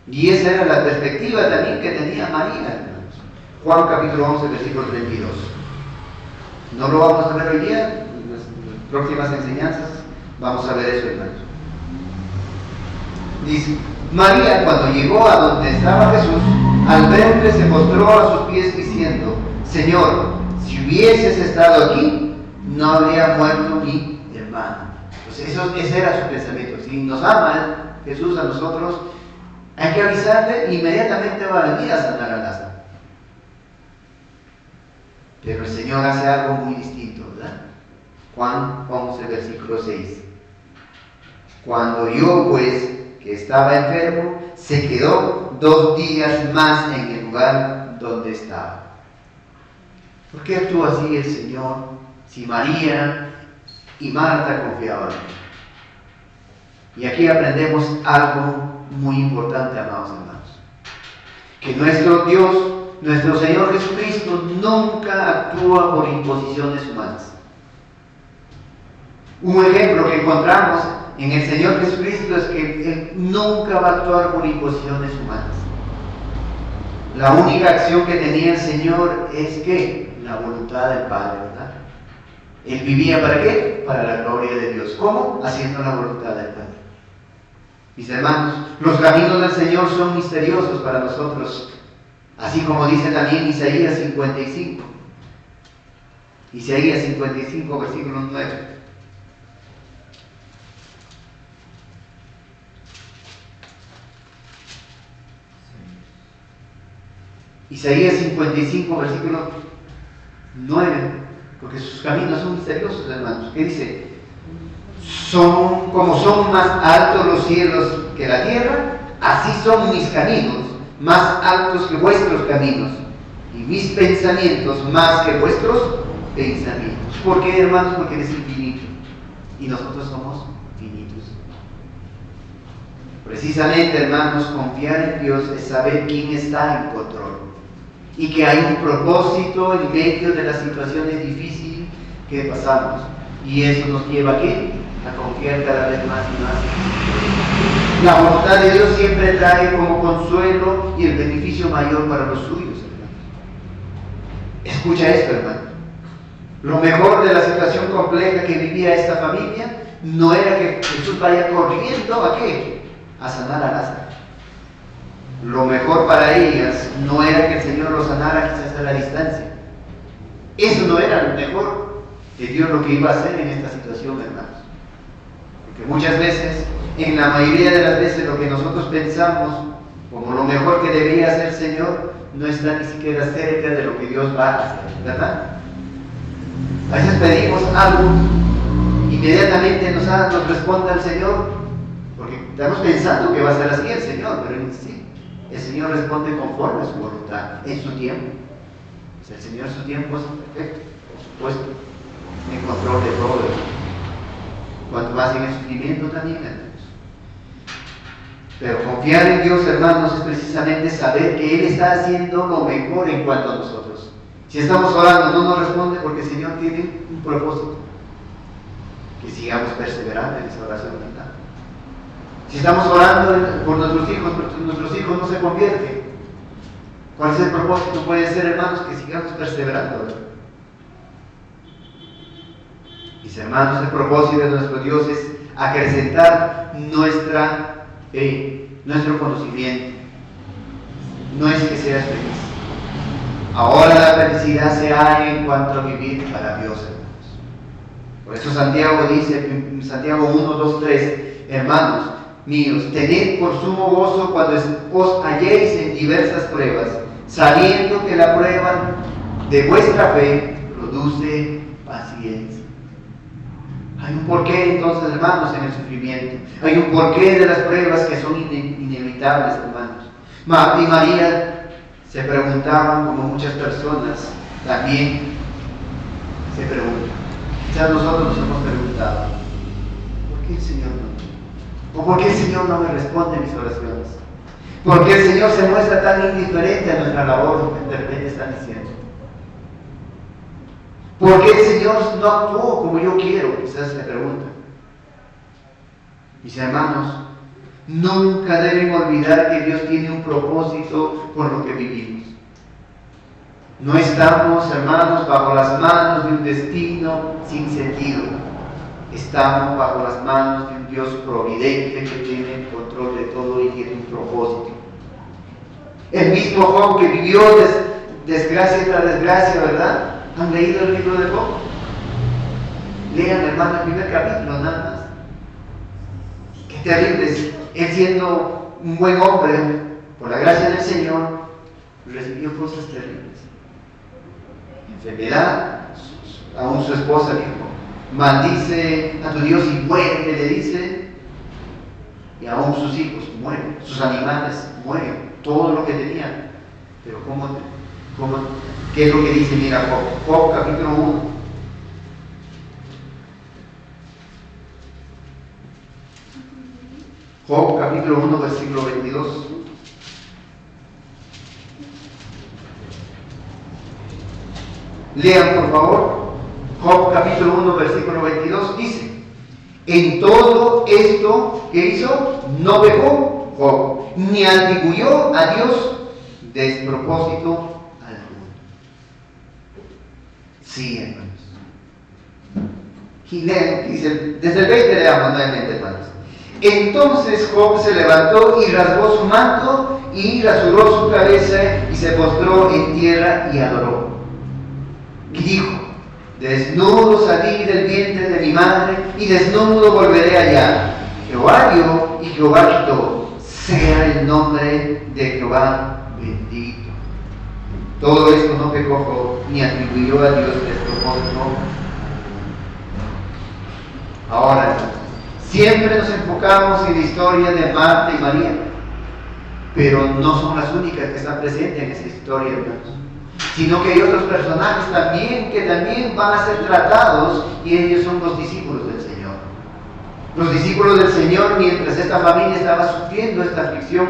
Speaker 1: Y esa era la perspectiva también que tenía María, hermanos. Juan capítulo 11, versículo 32. No lo vamos a ver hoy día, en las próximas enseñanzas vamos a ver eso, hermanos. Dice, María, cuando llegó a donde estaba Jesús, al verle se postró a sus pies diciendo, Señor, si hubieses estado aquí, no habría muerto mi hermano. Pues ese era su pensamiento. Si nos ama Jesús a nosotros, hay que avisarle, inmediatamente va a venir a sanar a Lázaro. Pero el Señor hace algo muy distinto, ¿verdad? Juan 11, versículo 6. Cuando oyó, pues, que estaba enfermo, se quedó 2 días más en el lugar donde estaba. ¿Por qué actúa así el Señor si María y Marta confiaban en Él? Y aquí aprendemos algo muy importante, amados hermanos. Que nuestro Dios, nuestro Señor Jesucristo, nunca actúa por imposiciones humanas. Un ejemplo que encontramos en el Señor Jesucristo es que Él nunca va a actuar por imposiciones humanas. La única acción que tenía el Señor es que la voluntad del Padre, ¿verdad? Él vivía ¿para qué? Para la gloria de Dios. ¿Cómo? Haciendo la voluntad del Padre. Mis hermanos, los caminos del Señor son misteriosos para nosotros, así como dice también Isaías 55. Isaías 55, versículo 9. Isaías 55, versículo 9, porque sus caminos son misteriosos, hermanos. ¿Qué dice? Como son más altos los cielos que la tierra, así son mis caminos, más altos que vuestros caminos, y mis pensamientos más que vuestros pensamientos. ¿Por qué, hermanos? Porque Él es infinito, y nosotros somos finitos. Precisamente, hermanos, confiar en Dios es saber quién está en control, y que hay un propósito en medio de las situaciones difíciles que pasamos. Y eso nos lleva ¿a qué? A confiar cada vez más y más. La voluntad de Dios siempre trae como consuelo y el beneficio mayor para los suyos, hermanos. Escucha esto, hermano. Lo mejor de la situación compleja que vivía esta familia no era que Jesús vaya corriendo ¿a qué? A sanar a Lázaro. Lo mejor para ellas no era que el Señor lo sanara quizás a la distancia. Eso no era lo mejor de Dios lo que iba a hacer en esta situación, hermanos. Porque muchas veces, en la mayoría de las veces, lo que nosotros pensamos como lo mejor que debería hacer el Señor no está ni siquiera cerca de lo que Dios va a hacer, ¿verdad? A veces pedimos algo, inmediatamente nos responde el Señor, porque estamos pensando que va a ser así el Señor, pero en sí, el Señor responde conforme a su voluntad, en su tiempo. O sea, el Señor su tiempo es perfecto, por supuesto, en control de todo. Cuanto más en el sufrimiento también, hermanos. Pero confiar en Dios, hermanos, es precisamente saber que Él está haciendo lo mejor en cuanto a nosotros. Si estamos orando, no nos responde porque el Señor tiene un propósito. Que sigamos perseverando en esa oración, ¿verdad? Si estamos orando por nuestros hijos no se convierten. ¿Cuál es el propósito? Puede ser, hermanos, que sigamos perseverando, ¿verdad? Mis hermanos, el propósito de nuestro Dios es acrecentar nuestra fe, nuestro conocimiento. No es que seas feliz. Ahora la felicidad se halla en cuanto a vivir para Dios, hermanos. Por eso Santiago dice, en Santiago 1, 2, 3, hermanos míos, tened por sumo gozo cuando os halléis en diversas pruebas, sabiendo que la prueba de vuestra fe produce paciencia. Hay un porqué entonces, hermanos, en el sufrimiento. Hay un porqué de las pruebas que son inevitables, hermanos. Marta y María se preguntaban, como muchas personas también se preguntan. Quizás nosotros nos hemos preguntado, ¿por qué el Señor no? ¿O por qué el Señor no me responde mis oraciones? ¿Por qué el Señor se muestra tan indiferente a nuestra labor que de repente están diciendo? ¿Por qué el Señor no actuó como yo quiero? Quizás se preguntan. Mis hermanos, nunca deben olvidar que Dios tiene un propósito con lo que vivimos. No estamos, hermanos, bajo las manos de un destino sin sentido. Estamos bajo las manos de un Dios providente que tiene el control de todo y tiene un propósito. El mismo Job que vivió desgracia tras desgracia, ¿verdad? ¿Han leído el libro de Job? Lean, hermano, el primer capítulo nada más. Qué terrible es. Él siendo un buen hombre, por la gracia del Señor, recibió cosas terribles. Enfermedad, aún su esposa dijo, maldice a tu Dios y muérete, le dice, y aún sus hijos mueren, sus animales mueren, todo lo que tenían. Pero ¿qué es lo que dice? Mira, Job capítulo 1. Job capítulo 1, versículo 22. Lean, por favor. Job capítulo 1, versículo 22 dice: en todo esto que hizo, no pecó Job, ni atribuyó a Dios despropósito alguno. Sí, hermanos. Y lean, dice, desde el 20 leamos nuevamente, hermanos. Entonces Job se levantó y rasgó su manto y rasuró su cabeza y se postró en tierra y adoró. Y dijo: desnudo salí del vientre de mi madre y desnudo volveré allá. Jehová dio y Jehová quitó. Sea el nombre de Jehová bendito. Todo esto no pecó Job ni atribuyó a Dios despropósito. Ahora, siempre nos enfocamos en la historia de Marta y María, pero no son las únicas que están presentes en esa historia, hermanos, sino que hay otros personajes también que también van a ser tratados, y ellos son los discípulos del Señor. Los discípulos del Señor, mientras esta familia estaba sufriendo esta aflicción,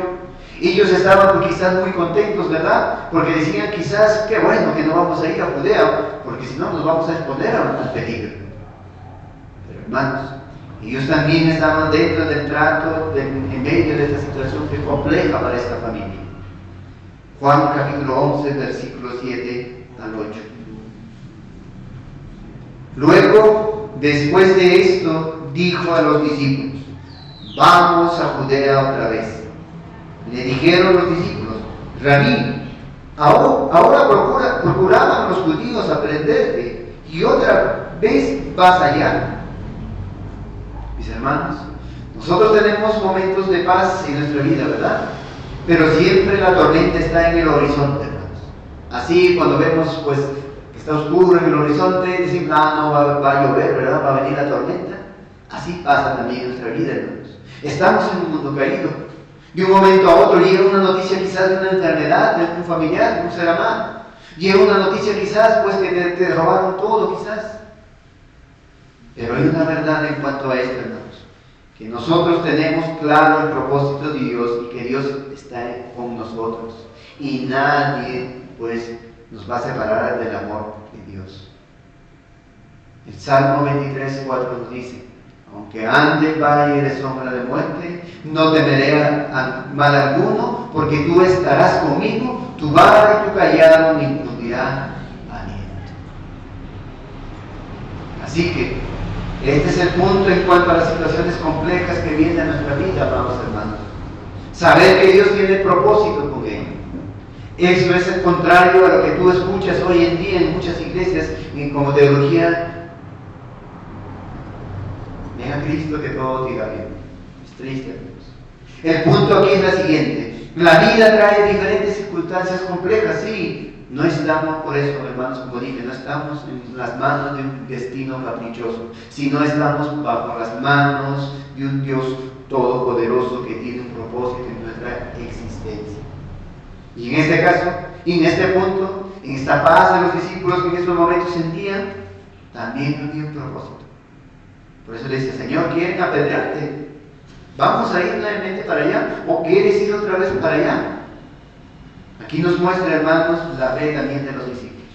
Speaker 1: ellos estaban quizás muy contentos, ¿verdad? Porque decían quizás, qué bueno que no vamos a ir a Judea, porque si no nos vamos a exponer al peligro. Pero hermanos, ellos también estaban dentro del trato, en medio de esta situación que es compleja para esta familia. Juan capítulo 11, versículos 7 al 8. Luego, después de esto, dijo a los discípulos: vamos a Judea otra vez. Le dijeron los discípulos: Rabí, ahora procuraban los judíos aprenderte, y otra vez vas allá. Mis hermanos, nosotros tenemos momentos de paz en nuestra vida, ¿verdad? Pero siempre la tormenta está en el horizonte, hermanos. Así cuando vemos pues que está oscuro en el horizonte, decimos, no va a llover, ¿verdad? Va a venir la tormenta. Así pasa también en nuestra vida, hermanos. Estamos en un mundo caído. De un momento a otro llega una noticia quizás de una enfermedad, de un familiar, de un ser amado. Llega una noticia quizás pues que te robaron todo quizás. Pero hay una verdad en cuanto a esto, hermanos. que nosotros tenemos claro el propósito de Dios y que Dios está con nosotros. Y nadie, pues, nos va a separar del amor de Dios. El Salmo 23:4 nos dice: aunque ande en valle de sombra de muerte, no temeré a mal alguno, porque tú estarás conmigo, tu vara y tu callado me infundirán aliento. Así que este es el punto en cuanto a las situaciones complejas que vienen a nuestra vida, amados hermanos. Saber que Dios tiene propósito con ello. Eso es el contrario a lo que tú escuchas hoy en día en muchas iglesias y como teología. Ven a Cristo que todo te irá bien. Es triste, hermanos. El punto aquí es la siguiente: la vida trae diferentes circunstancias complejas, sí. No estamos, por eso, hermanos, como dije, no estamos en las manos de un destino caprichoso, sino estamos bajo las manos de un Dios todopoderoso que tiene un propósito en nuestra existencia. Y en este caso, y en este punto, en esta paz de los discípulos que en estos momentos sentían, también había un propósito. Por eso le dice: Señor, ¿quieren apedrearte? ¿Vamos a ir nuevamente para allá? ¿O quieres ir otra vez para allá? Aquí nos muestra, hermanos, la fe también de los discípulos.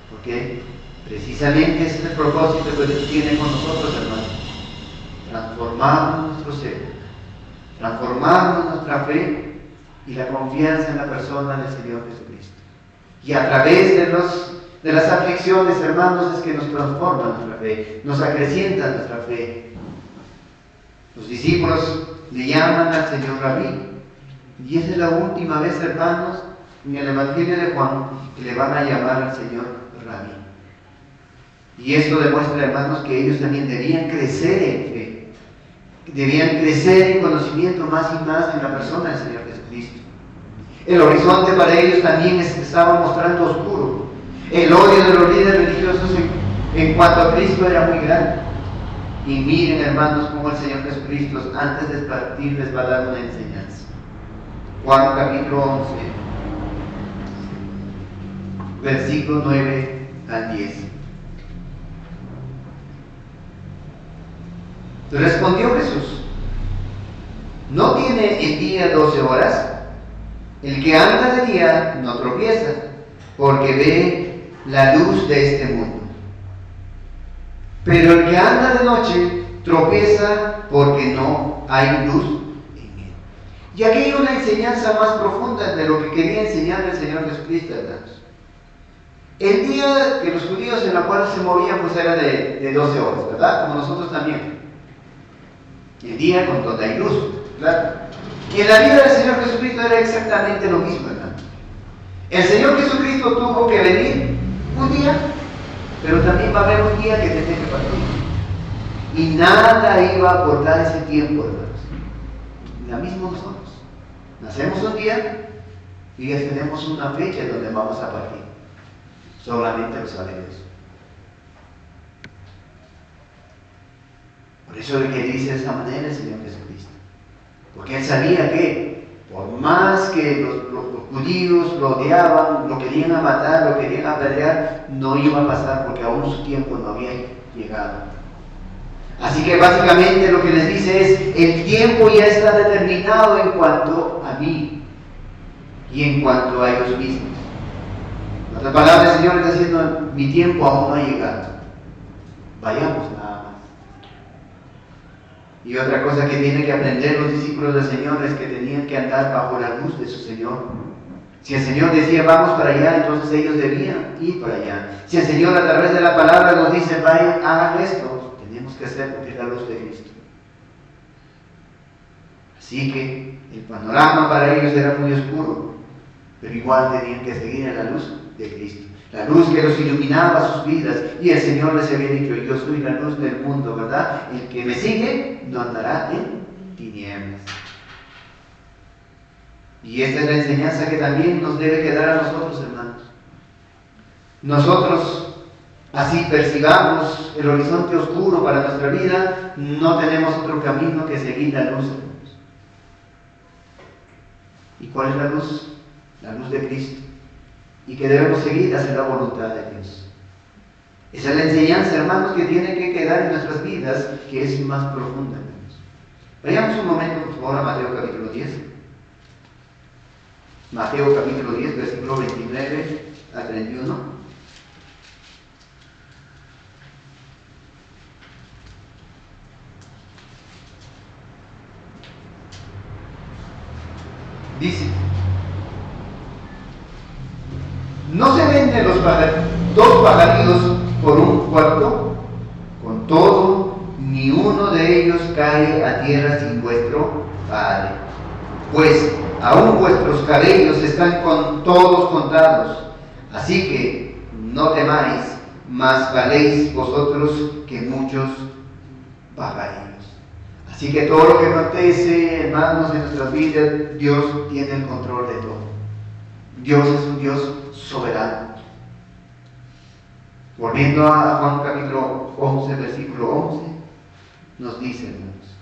Speaker 1: Porque precisamente ese es el propósito que Dios tiene con nosotros, hermanos. Transformarnos nuestro ser, transformarnos nuestra fe y la confianza en la persona del Señor Jesucristo. Y a través de las aflicciones, hermanos, es que nos transforma nuestra fe, nos acrecienta nuestra fe. Los discípulos le llaman al Señor Rabí. Y esa es la última vez, hermanos, en el Evangelio de Juan, que le van a llamar al Señor Rabí. Y esto demuestra, hermanos, que ellos también debían crecer en fe, debían crecer en conocimiento más y más en la persona del Señor Jesucristo. El horizonte para ellos también se estaba mostrando oscuro. El odio de los líderes religiosos en cuanto a Cristo era muy grande. Y miren, hermanos, cómo el Señor Jesucristo, antes de partir, les va a dar una enseñanza. Juan capítulo 11, versículos 9 al 10. Respondió Jesús: ¿no tiene el día 12 horas? El que anda de día no tropieza, porque ve la luz de este mundo. Pero el que anda de noche tropieza porque no hay luz. Y aquí hay una enseñanza más profunda de lo que quería enseñar el Señor Jesucristo, hermanos. El día que los judíos en la cual se movían pues era de 12 horas, ¿verdad? Como nosotros también. El día con donde hay luz, claro. Y en la vida del Señor Jesucristo era exactamente lo mismo, hermanos. El Señor Jesucristo tuvo que venir un día, pero también va a haber un día que tenía que partir. Y nada iba a acortar ese tiempo, hermanos. La misma nosotros. Nacemos un día y ya tenemos una fecha donde vamos a partir. Solamente lo sabe Dios. Por eso es que dice de esa manera el Señor Jesucristo. Porque Él sabía que por más que los judíos lo odiaban, lo querían matar, lo querían apedrear, no iba a pasar porque aún su tiempo no había llegado. Así que básicamente lo que les dice es: el tiempo ya está determinado en cuanto a mí y en cuanto a ellos mismos. En otras palabras, el Señor está diciendo: mi tiempo aún no ha llegado. Vayamos nada más. Y otra cosa que tienen que aprender los discípulos del Señor es que tenían que andar bajo la luz de su Señor. Si el Señor decía vamos para allá, entonces ellos debían ir para allá. Si el Señor a través de la palabra nos dice vayan, hagan esto, tenemos que hacer porque es la luz de Cristo. Así que el panorama para ellos era muy oscuro, pero igual tenían que seguir en la luz de Cristo. La luz que los iluminaba sus vidas. Y el Señor les había dicho: yo soy la luz del mundo, ¿verdad? El que me sigue no andará en tinieblas. Y esta es la enseñanza que también nos debe quedar a nosotros, hermanos. Nosotros, así percibamos el horizonte oscuro para nuestra vida, no tenemos otro camino que seguir la luz, hermanos. ¿Y cuál es la luz? La luz de Cristo. Y que debemos seguir hacia la voluntad de Dios. Esa es la enseñanza, hermanos, que tiene que quedar en nuestras vidas, que es más profunda, hermanos. Vayamos un momento, por favor, a Mateo capítulo 10. Mateo capítulo 10, versículo 29 a 31. Dice: ¿no se venden los dos pajaritos por un cuarto? Con todo, ni uno de ellos cae a tierra sin vuestro Padre. Pues aún vuestros cabellos están todos contados. Así que no temáis, mas valéis vosotros que muchos pajarillos. Así que todo lo que acontece, hermanos, en nuestras vidas, Dios tiene el control de todo. Dios es un Dios soberano. Volviendo a Juan capítulo 11, versículo 11, nos dice, hermanos: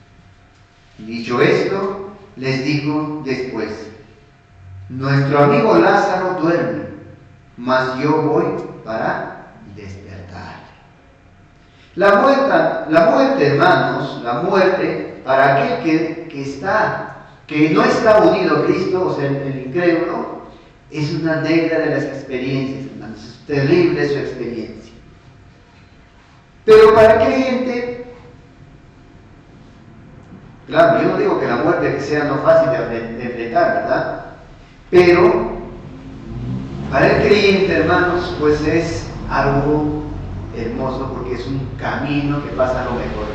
Speaker 1: dicho esto, les digo después: nuestro amigo Lázaro duerme, mas yo voy para despertar. La muerte, hermanos, la muerte para aquel que no está unido a Cristo, o sea, el incrédulo, es una negra de las experiencias, hermanos. Es terrible su experiencia. Pero para el creyente, claro, yo no digo que la muerte sea no fácil de enfrentar, ¿verdad? Pero para el creyente, hermanos, pues es algo hermoso, porque es un camino que pasa a lo mejor.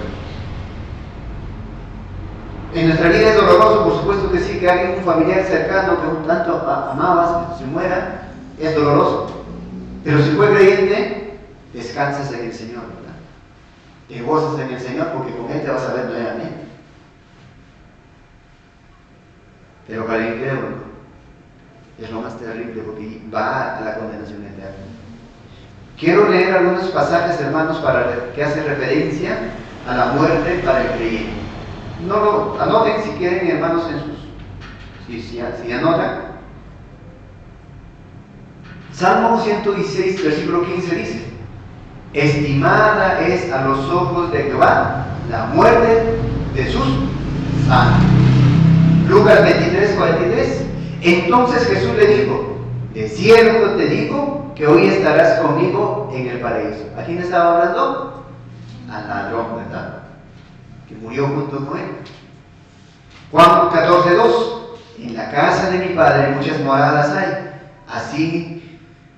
Speaker 1: En nuestra vida es doloroso, por supuesto que sí, que alguien, un familiar cercano que un tanto amabas, se muera, es doloroso. Pero si fue creyente, descansas en el Señor, ¿verdad? Te gozas en el Señor, porque con Él te vas a ver nuevamente. Pero para el incrédulo es lo más terrible, porque va a la condenación eterna. Quiero leer algunos pasajes, hermanos, que hacen referencia a la muerte para el creyente. No lo anoten si quieren, hermanos, si anotan. Salmo 116, versículo 15 dice: estimada es a los ojos de Jehová la muerte de sus santos. Lucas 23, 43. Entonces Jesús le dijo: de cierto te digo que hoy estarás conmigo en el paraíso. ¿A quién estaba hablando? Al ladrón, ¿verdad? Que murió junto con él. Juan 14, 2. En la casa de mi Padre muchas moradas hay.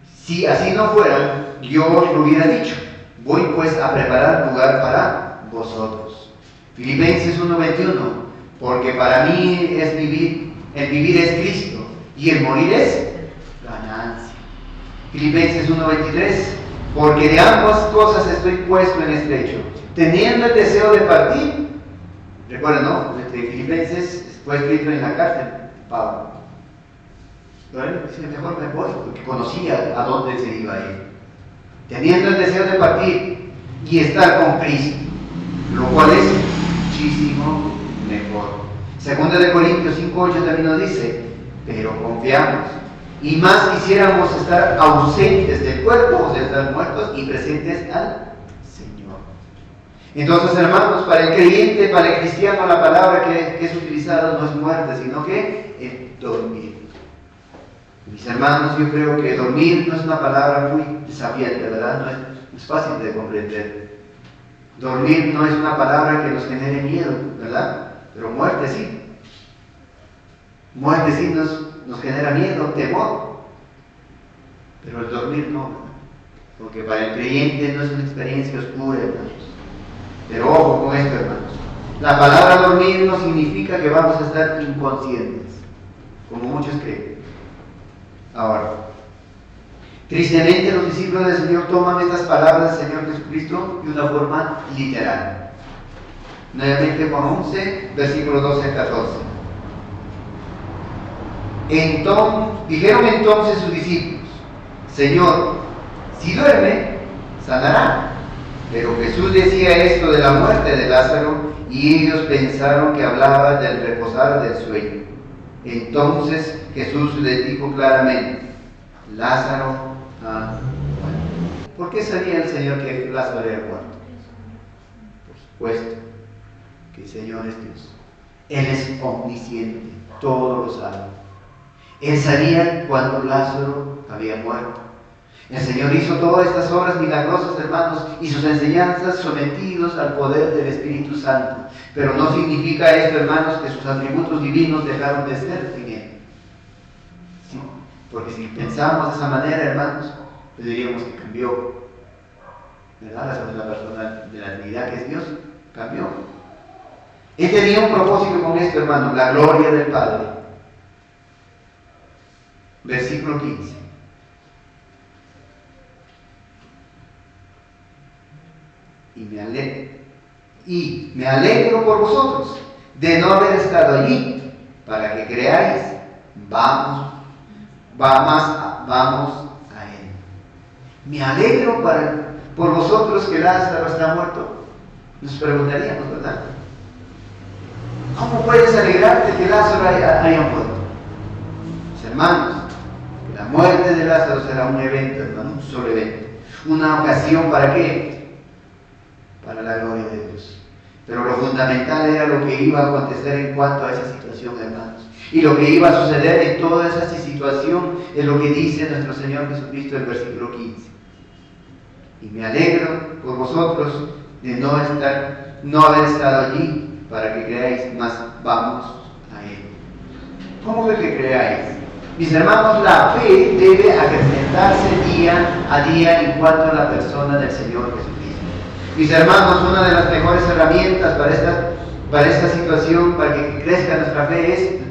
Speaker 1: Si así no fuera, yo os lo hubiera dicho. Voy pues a preparar lugar para vosotros. Filipenses 1:21. Porque para mí el vivir es Cristo, y el morir es ganancia. Filipenses 1:23. Porque de ambas cosas estoy puesto en estrecho, teniendo el deseo de partir. Recuerden, ¿no? Filipenses fue escrito en la cárcel, Pablo. Pero él dice: mejor me voy, porque conocía a dónde se iba a ir. Teniendo el deseo de partir y estar con Cristo, lo cual es muchísimo mejor. Segunda de Corintios 5:8 también nos dice: pero confiamos, y más quisiéramos estar ausentes del cuerpo, o sea, estar muertos, y presentes al Señor. Entonces, hermanos, para el creyente, para el cristiano, la palabra que es utilizada no es muerte, sino que es dormir. Mis hermanos, yo creo que dormir no es una palabra muy desafiante, ¿verdad? No es fácil de comprender. Dormir no es una palabra que nos genere miedo, ¿verdad? Pero muerte sí. Muerte sí nos genera miedo, temor. Pero el dormir no, ¿verdad? Porque para el creyente no es una experiencia oscura, hermanos. Pero ojo con esto, hermanos. La palabra dormir no significa que vamos a estar inconscientes, como muchos creen. Ahora, tristemente los discípulos del Señor toman estas palabras del Señor Jesucristo de una forma literal. Nuevamente Juan 11, versículos 12 a 14. Dijeron entonces sus discípulos: Señor, si duerme, sanará. Pero Jesús decía esto de la muerte de Lázaro, y ellos pensaron que hablaba del reposar del sueño. Entonces Jesús les dijo claramente: Lázaro ha muerto. ¿Por qué sabía el Señor que Lázaro había muerto? Por supuesto que el Señor es Dios. Él es omnisciente, todo lo sabe. Él sabía cuando Lázaro había muerto. El Señor hizo todas estas obras milagrosas, hermanos, y sus enseñanzas sometidos al poder del Espíritu Santo. Pero no significa esto, hermanos, que sus atributos divinos dejaron de ser en Él. ¿Sí? Porque si pensamos de esa manera, hermanos, pues diríamos que cambió. ¿Verdad? La persona de la Trinidad, que es Dios, cambió. Él tenía un propósito con esto, hermanos, la gloria del Padre. Versículo 15. Y me alegro por vosotros de no haber estado allí, para que creáis. Vamos a Él. Me alegro por vosotros que Lázaro está muerto. Nos preguntaríamos, ¿verdad? ¿Cómo puedes alegrarte que Lázaro haya muerto? Pues, hermanos, la muerte de Lázaro será un evento, hermano, un solo evento. Una ocasión, ¿para qué? Para la gloria de Dios. Pero lo fundamental era lo que iba a acontecer en cuanto a esa situación, hermanos. Y lo que iba a suceder en toda esa situación es lo que dice nuestro Señor Jesucristo en el versículo 15. Y me alegro por vosotros de no haber estado allí, para que creáis, más vamos a Él. ¿Cómo que creáis? Mis hermanos, la fe debe acrecentarse día a día en cuanto a la persona del Señor Jesucristo. Mis hermanos, una de las mejores herramientas para esta situación, para que crezca nuestra fe, es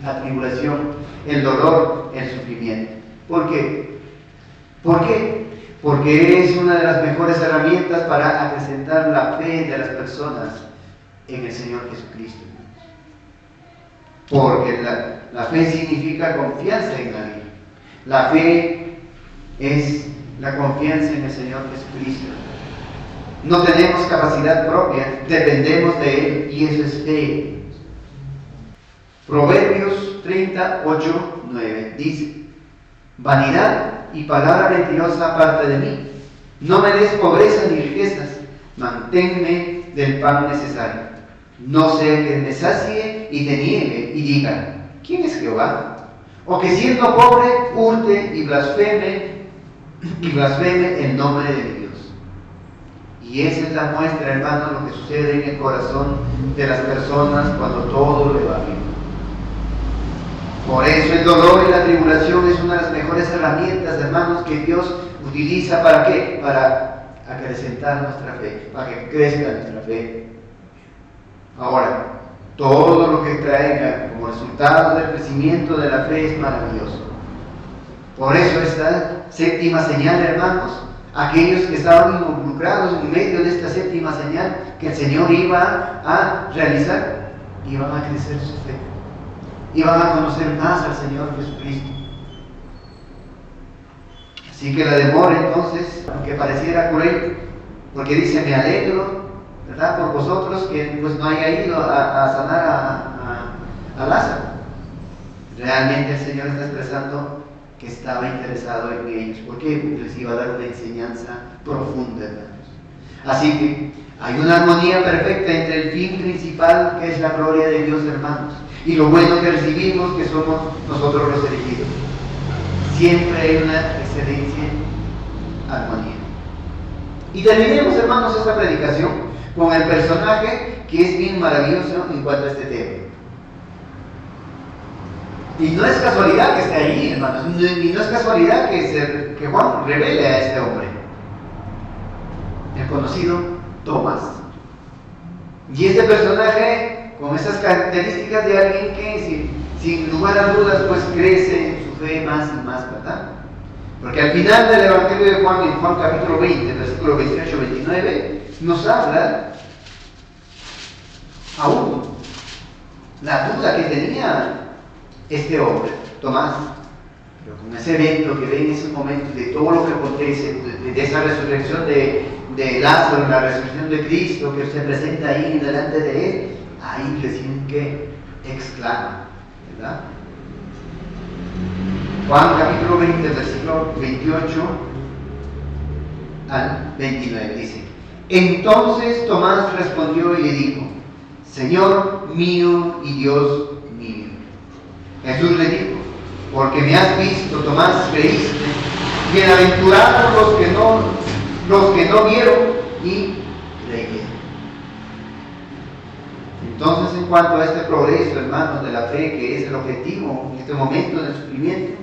Speaker 1: la tribulación, el dolor, el sufrimiento. ¿Por qué? ¿Por qué? Porque es una de las mejores herramientas para acrecentar la fe de las personas en el Señor Jesucristo. Porque la fe significa confianza en alguien. La fe es la confianza en el Señor Jesucristo. No tenemos capacidad propia, dependemos de Él, y eso es fe. Proverbios 38:9 dice: vanidad y palabra mentirosa aparte de mí. No me des pobreza ni riquezas, manténme del pan necesario. No sea que me sacie y te niegue y diga: ¿quién es Jehová? O que siendo pobre hurte y blasfeme el nombre de Dios. Y esa es la muestra, hermano, lo que sucede en el corazón de las personas cuando todo le va bien. Por eso el dolor y la tribulación es una de las mejores herramientas, hermanos, que Dios utiliza. ¿Para qué? Para acrecentar nuestra fe, para que crezca nuestra fe. Ahora, todo lo que traiga como resultado del crecimiento de la fe es maravilloso. Por eso esta séptima señal, hermanos, aquellos que estaban involucrados en medio de esta séptima señal que el Señor iba a realizar, iban a crecer su fe, iban a conocer más al Señor Jesucristo. Así que la demora, entonces, aunque pareciera cruel, porque dice: me alegro, ¿verdad?, por vosotros que pues no haya ido a sanar a Lázaro. Realmente el Señor está expresando que estaba interesado en ellos. ¿Por qué? Porque les iba a dar una enseñanza profunda, hermanos. Así que hay una armonía perfecta entre el fin principal, que es la gloria de Dios, hermanos, y lo bueno que recibimos, que somos nosotros los elegidos. Siempre hay una excelente armonía. Y terminemos, hermanos, esta predicación con el personaje que es bien maravilloso en cuanto a este tema. Y no es casualidad que esté allí, hermanos, y no es casualidad que Juan revele a este hombre, el conocido Tomás. Y este personaje, con esas características de alguien que sin lugar a dudas pues crece en su fe más y más, ¿verdad? Porque al final del Evangelio de Juan, en Juan capítulo 20, versículo 28-29, nos habla aún la duda que tenía este hombre, Tomás, pero con ese evento que ve en ese momento, de todo lo que acontece, de esa resurrección de Lázaro, la resurrección de Cristo que se presenta ahí delante de él, ahí recién que exclama, ¿verdad? Juan capítulo 20, versículo 28 al 29 dice: entonces Tomás respondió y le dijo: Señor mío y Dios mío. Jesús le dijo, porque me has visto, Tomás, creíste. Bienaventurados los que no vieron y creyeron. Entonces, en cuanto a este progreso, hermanos, de la fe, que es el objetivo en este momento del sufrimiento,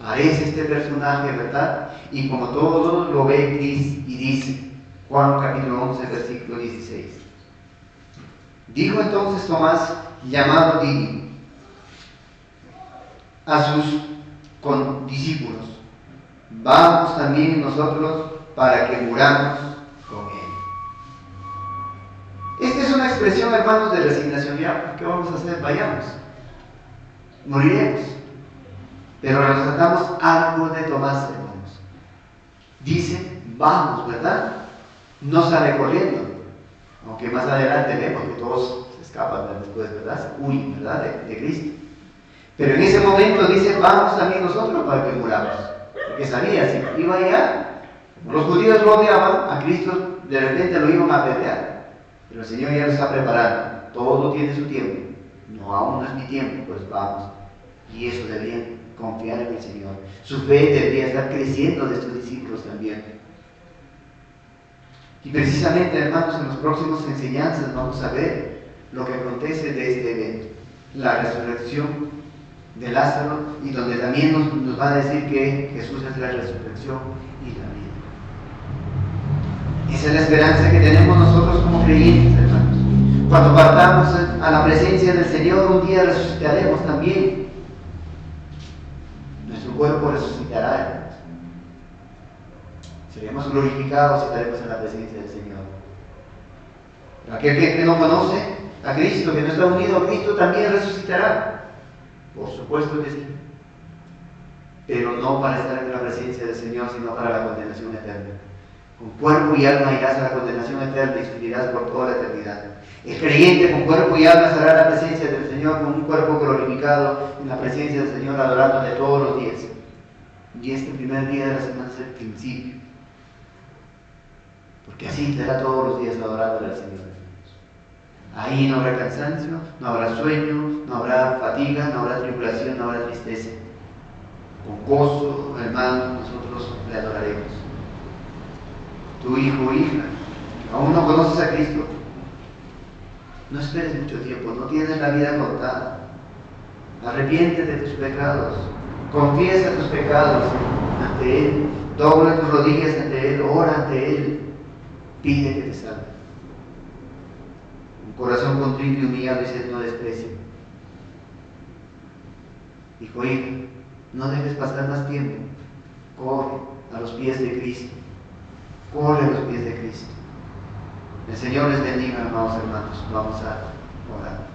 Speaker 1: aparece este personaje, ¿verdad? Y como todos lo ve y dice, Juan capítulo 11, versículo 16. Dijo entonces Tomás, llamado Dídimo, a sus condiscípulos, vamos también nosotros para que muramos con él. Esta es una expresión, hermanos, de resignación. Ya, ¿qué vamos a hacer? Vayamos. Moriremos. Pero rescatamos algo de Tomás, hermanos. Dice, vamos, ¿verdad? No sale corriendo. Aunque más adelante vemos que todos se escapan después, ¿verdad? Huyen, ¿verdad? De Cristo. Pero en ese momento dice, vamos también nosotros para que muramos. Porque sabía, si iba allá, los judíos lo odiaban, a Cristo de repente lo iban a apedrear. Pero el Señor ya lo está preparando. Todo tiene su tiempo. No, aún no es mi tiempo, pues vamos. Y eso deberían confiar en el Señor. Su fe debería estar creciendo de sus discípulos también. Y precisamente, hermanos, en las próximas enseñanzas vamos a ver lo que acontece de este evento. La resurrección de Lázaro, y donde también nos va a decir que Jesús es la resurrección y la vida. Esa es la esperanza que tenemos nosotros como creyentes, hermanos. Cuando partamos a la presencia del Señor, un día resucitaremos también. Nuestro cuerpo resucitará, hermanos. Seremos glorificados y estaremos en la presencia del Señor. Aquel que no conoce a Cristo, que no está unido a Cristo, también resucitará. Por supuesto que sí. Pero no para estar en la presencia del Señor, sino para la condenación eterna. Con cuerpo y alma irás a la condenación eterna y sufrirás por toda la eternidad. El creyente con cuerpo y alma estará en la presencia del Señor, con un cuerpo glorificado en la presencia del Señor, adorándole todos los días. Y este primer día de la semana es el principio. Porque así estará todos los días adorándole al Señor. Ahí no habrá cansancio, no habrá sueño, no habrá fatiga, no habrá tribulación, no habrá tristeza. Con gozo, hermano, nosotros le adoraremos. Tu hijo o hija, aún no conoces a Cristo, no esperes mucho tiempo, no tienes la vida contada. Arrepiéntete de tus pecados, confiesa tus pecados ante Él, dobla tus rodillas ante Él, ora ante Él, pide que te salve. Un corazón contrito y humillado y sed no desprecia. Hijo, hija, no dejes pasar más tiempo, corre a los pies de Cristo. Corre a los pies de Cristo. El Señor les bendiga, amados hermanos. Vamos a orar.